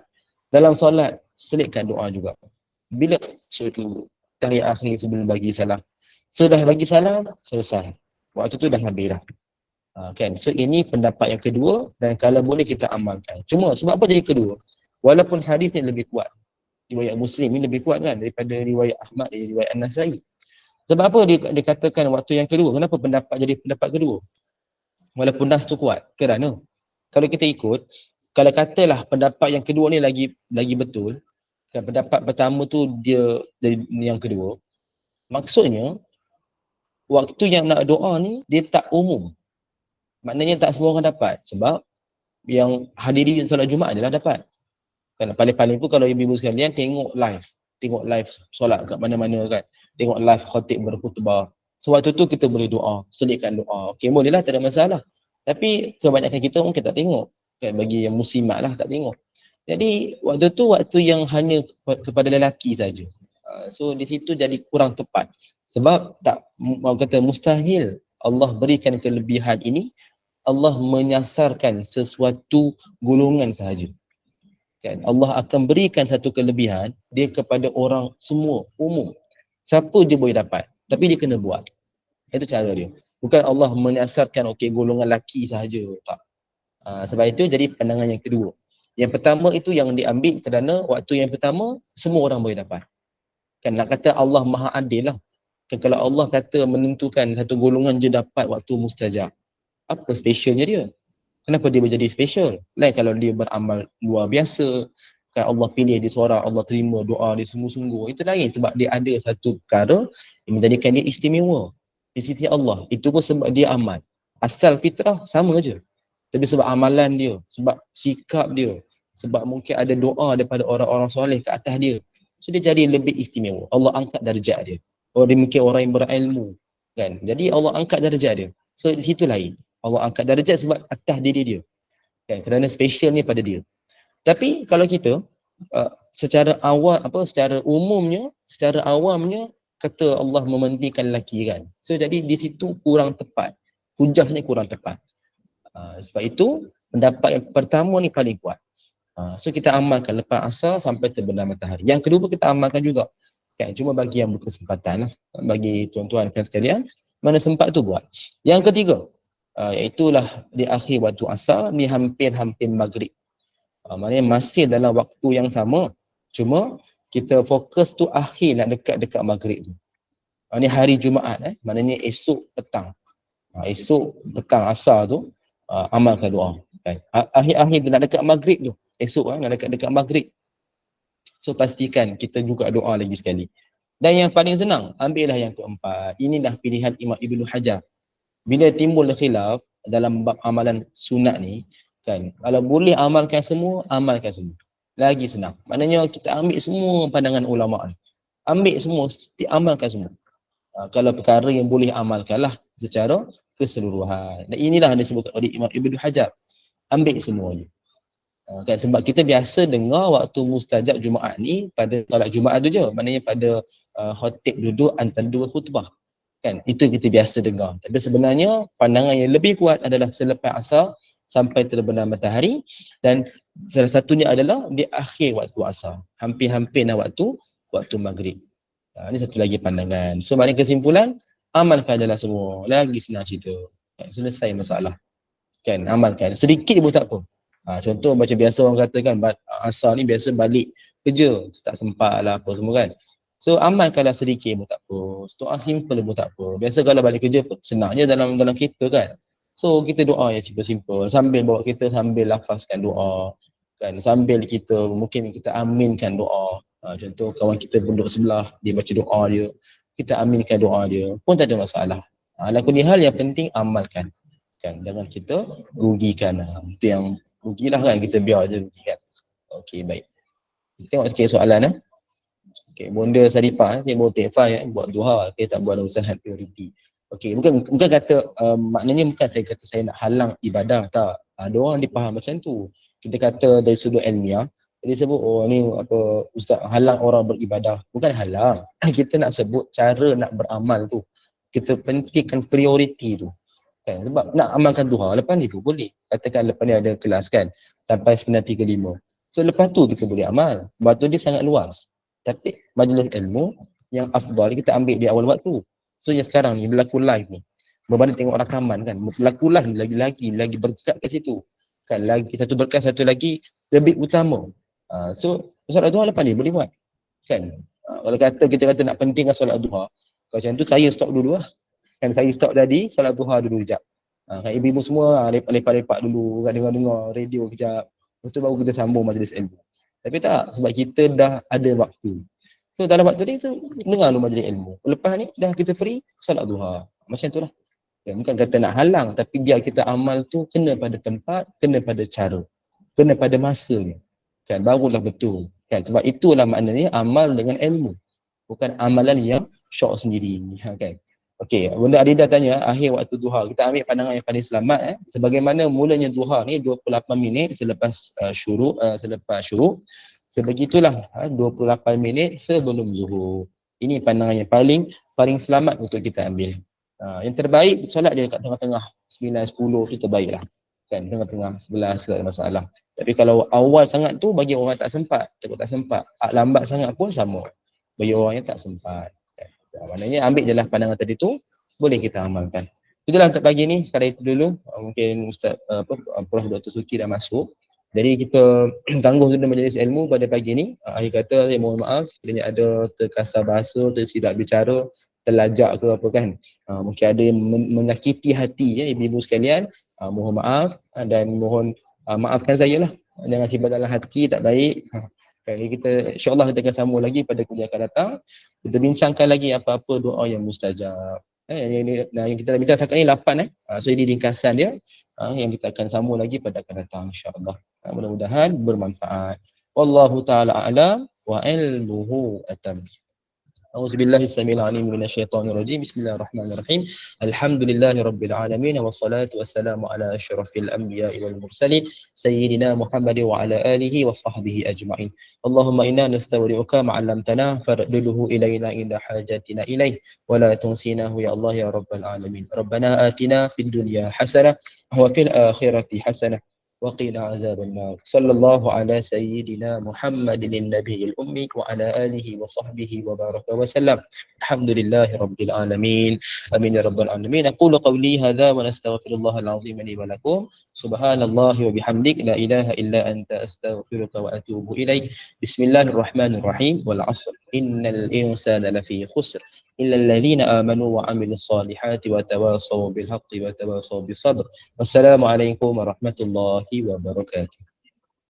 Dalam solat selitkan doa juga. Bila suatu tahiyat akhir sebelum bagi salam. So dah bagi salam, selesai. Waktu tu dah habis dah. Kan? So ini pendapat yang kedua dan kalau boleh kita amalkan. Cuma sebab apa jadi kedua? Walaupun hadis ni lebih kuat. Riwayat Muslim ni lebih kuat kan daripada riwayat Ahmad, riwayat An-Nasai. Sebab apa dia katakan waktu yang kedua? Kenapa pendapat jadi pendapat kedua? Walaupun nas tu kuat. Kerana kalau kita ikut, kalau katalah pendapat yang kedua ni lagi betul, kan pendapat pertama tu dia yang kedua, maksudnya waktu yang nak doa ni dia tak umum. Maknanya tak semua orang dapat. Sebab yang hadirin solat Jumaat adalah dapat. Kan paling-paling pun kalau ibu-ibu sekalian tengok live solat kat mana-mana kan. Tengok live khatib berkhutbah. So waktu tu kita boleh doa, selitkan doa. Okey, bolehlah, tak ada masalah. Tapi kebanyakan kita mungkin tak tengok. Kan bagi yang muslimat lah tak tengok. Jadi waktu tu waktu yang hanya kepada lelaki saja. So di situ jadi kurang tepat. Sebab tak mau kata mustahil Allah berikan kelebihan ini, Allah menyasarkan sesuatu golongan sahaja. Kan Allah akan berikan satu kelebihan dia kepada orang semua umum. Siapa je boleh dapat, tapi dia kena buat. Itu cara dia. Bukan Allah menyasarkan okey golongan lelaki sahaja, tak. Sebab itu jadi pandangan yang kedua. Yang pertama itu yang diambil kerana waktu yang pertama semua orang boleh dapat. Kan nak kata Allah Maha Adil lah. Kan kalau Allah kata menentukan satu golongan je dapat waktu mustajab, apa specialnya dia? Kenapa dia menjadi special? Lain kalau dia beramal luar biasa, kan Allah pilih dia seorang, Allah terima doa dia sungguh-sungguh. Itu lain sebab dia ada satu perkara yang menjadikan dia istimewa di sisi Allah. Itu pun sebab dia amal. Asal fitrah sama je. Tapi sebab amalan dia, sebab sikap dia, sebab mungkin ada doa daripada orang-orang soleh ke atas dia. So dia jadi lebih istimewa. Allah angkat darjat dia. Dia mungkin orang yang berilmu. Kan? Jadi Allah angkat darjat dia. So di situ lain. Allah angkat darjat sebab atas diri dia. Kan? Kerana special ni pada dia. Tapi kalau kita secara awam secara awamnya kata Allah mementingkan lelaki kan. So jadi di situ kurang tepat. Hujahnya kurang tepat. Sebab itu pendapat yang pertama ni paling kuat. So kita amalkan lepas asar sampai terbenam matahari. Yang kedua kita amalkan juga. Kan, cuma bagi yang berkesempatan lah. Bagi tuan-tuan kan sekalian, mana sempat tu buat. Yang ketiga, iaitulah di akhir waktu asar, ni hampir-hampir maghrib. Maknanya masih dalam waktu yang sama, cuma kita fokus tu akhir nak dekat-dekat maghrib tu. Ni hari Jumaat, maknanya esok petang. Esok petang asar tu, amalkan doa. Kan? Akhir-akhir tu nak dekat maghrib tu, esok nak dekat-dekat maghrib. So pastikan kita juga doa lagi sekali. Dan yang paling senang, ambillah yang keempat. Inilah pilihan Imam Ibnu Hajar. Bila timbul khilaf dalam bab amalan sunat ni, kan, kalau boleh amalkan semua, amalkan semua. Lagi senang. Maknanya kita ambil semua pandangan ulama ni. Ambil semua, amalkan semua. Kalau perkara yang boleh amalkanlah secara keseluruhan. Dan inilah yang disebut oleh Imam Ibnu Hajar. Ambil semuanya. Kan, sebab kita biasa dengar waktu mustajab Jumaat ni pada solat Jumaat tu je. Maknanya pada khotib duduk antara dua khutbah. Kan, itu kita biasa dengar. Tapi sebenarnya pandangan yang lebih kuat adalah selepas asar sampai terbenam matahari, dan salah satunya adalah di akhir waktu asar. Hampir-hampir nak waktu maghrib. Ini satu lagi pandangan. So maknanya kesimpulan, amalkan adalah semua. Lagi senang cerita. Kan, selesai masalah. Kan, amalkan. Sedikit pun tak apa. Contoh macam biasa orang katakan asar ni biasa balik kerja, tak sempat lah apa semua kan. So amalkanlah sedikit pun tak apa. Doa simple pun tak apa. Biasa kalau balik kerja pun senangnya dalam kereta kan. So kita doa yang simple-simple. Sambil bawa kereta, sambil lafazkan doa. Kan, sambil kita mungkin kita aminkan doa. Contoh kawan kita duduk sebelah, dia baca doa dia, kita aminkan doa dia, pun tak ada masalah. Lakukan hal yang penting amalkan. Kan, jangan kita rugikan. Itu yang rugilah kan, kita biar je rugikan. Okey, baik. Kita tengok sikit soalan. Okey, Bonda Saripah, saya bawa take 5 buat duha, tak buat usaha priority. Okey, bukan kata maknanya bukan saya kata saya nak halang ibadah, tak. Ada orang dia faham macam tu. Kita kata dari sudut ilmiah, dia sebut ni apa, ustaz halang orang beribadah. Bukan halang. Kita nak sebut cara nak beramal tu. Kita pentingkan prioriti tu. Kan, sebab nak amalkan duha, lepas ni pun boleh. Katakan lepas ni ada kelas kan, sampai 9.35. So lepas tu kita boleh amal. Sebab tu dia sangat luas. Tapi majlis ilmu yang afdal kita ambil di awal waktu. So yang sekarang ni berlaku live ni, berbanding tengok rakaman kan, berlaku live ni lagi berkat kat situ. Kan, lagi satu berkat, satu lagi lebih utama. So solat duha lepas ni boleh buat. Kan, kalau kita kata nak pentingkan solat duha, kalau macam tu saya stop dulu lah. Kan, saya stop tadi, solat duha dulu kejap. Kan, ibu-ibu semua lepak-lepak dulu, kan, dengar radio kejap. Lepas tu baru kita sambung majlis ilmu. Tapi tak, sebab kita dah ada waktu. So dalam waktu ni, dengar dulu majlis ilmu. Lepas ni, dah kita free, solat duha. Macam tu lah. Kan, bukan kata nak halang, tapi biar kita amal tu kena pada tempat, kena pada cara. Kena pada masanya. Kan, barulah betul. Kan, sebab itulah maknanya amal dengan ilmu. Bukan amalan yang syok sendiri. Kan. Okey, Bunda Adida tanya, akhir waktu duha, kita ambil pandangan yang paling selamat. Sebagaimana mulanya duha ni 28 minit selepas syuruk, sebegitulah 28 minit sebelum zuhur. Ini pandangan yang paling selamat untuk kita ambil. Yang terbaik, solat dia kat tengah-tengah, 9, 10 tu terbaiklah. Kan, tengah-tengah, 11 tak ada masalah. Tapi kalau awal sangat tu, bagi orang tak sempat, tak sempat. Lambat sangat pun sama, bagi orang yang tak sempat. Maknanya ambil je lah pandangan tadi tu, boleh kita amalkan. Itulah untuk pagi ni, sekadar itu dulu. Mungkin Ustaz Prof. Dr. Suki dah masuk. Jadi kita tangguh dulu majlis ilmu pada pagi ni. Akhir kata saya mohon maaf sekiranya ada terkasar bahasa, tersilap bicara, terlajak ke apa kan. Mungkin ada yang menyakiti hati ibu-ibu sekalian. Mohon maaf dan mohon maafkan saya lah. Jangan simpan dalam hati, tak baik. Kita insyaAllah kita akan sambung lagi pada kuliah akan datang. Kita bincangkan lagi apa-apa doa yang mustajab. Yang kita dah bincang sekarang ni 8 so ini ringkasan dia yang kita akan sambung lagi pada akan datang insyaAllah. Mudah-mudahan bermanfaat. Wallahu ta'ala a'lam wa ilmuhu atam. A'udzubillahi as-sami'il 'alim minasyaitonir rajim. Bismillahirrahmanirrahim. Alhamdulillahi rabbil alamin wassalatu wassalamu ala asyrafil anbiya'i wal mursalin sayyidina Muhammad wa ala alihi wa sahbihi ajma'in. Allahumma inna nastawdi'uka ma 'allamtana farduhu ilayna inda hajatina ilaih wa la tunsinahu ya Allah ya rabbal alamin. Rabbana atina fid dunya hasanah wa fil akhirati hasanah وقنا عذاب النار. صلى الله على سيدنا محمد النبي الأمي وعلى آله وصحبه وبارك وسلم. الحمد لله رب العالمين. آمين يا رب العالمين. أقول قولي هذا ونستغفر الله العظيم لي ولكم. سبحان الله وبحمدك لا إله إلا أنت أستغفرك وأتوب إليك. بسم الله الرحمن الرحيم. والعصر إن الإنسان لفي خسر إلا الذين آمنوا وعملوا الصالحات وتواصوا بالحق وتواصوا بالصبر. والسلام عليكم ورحمة الله وبركاته.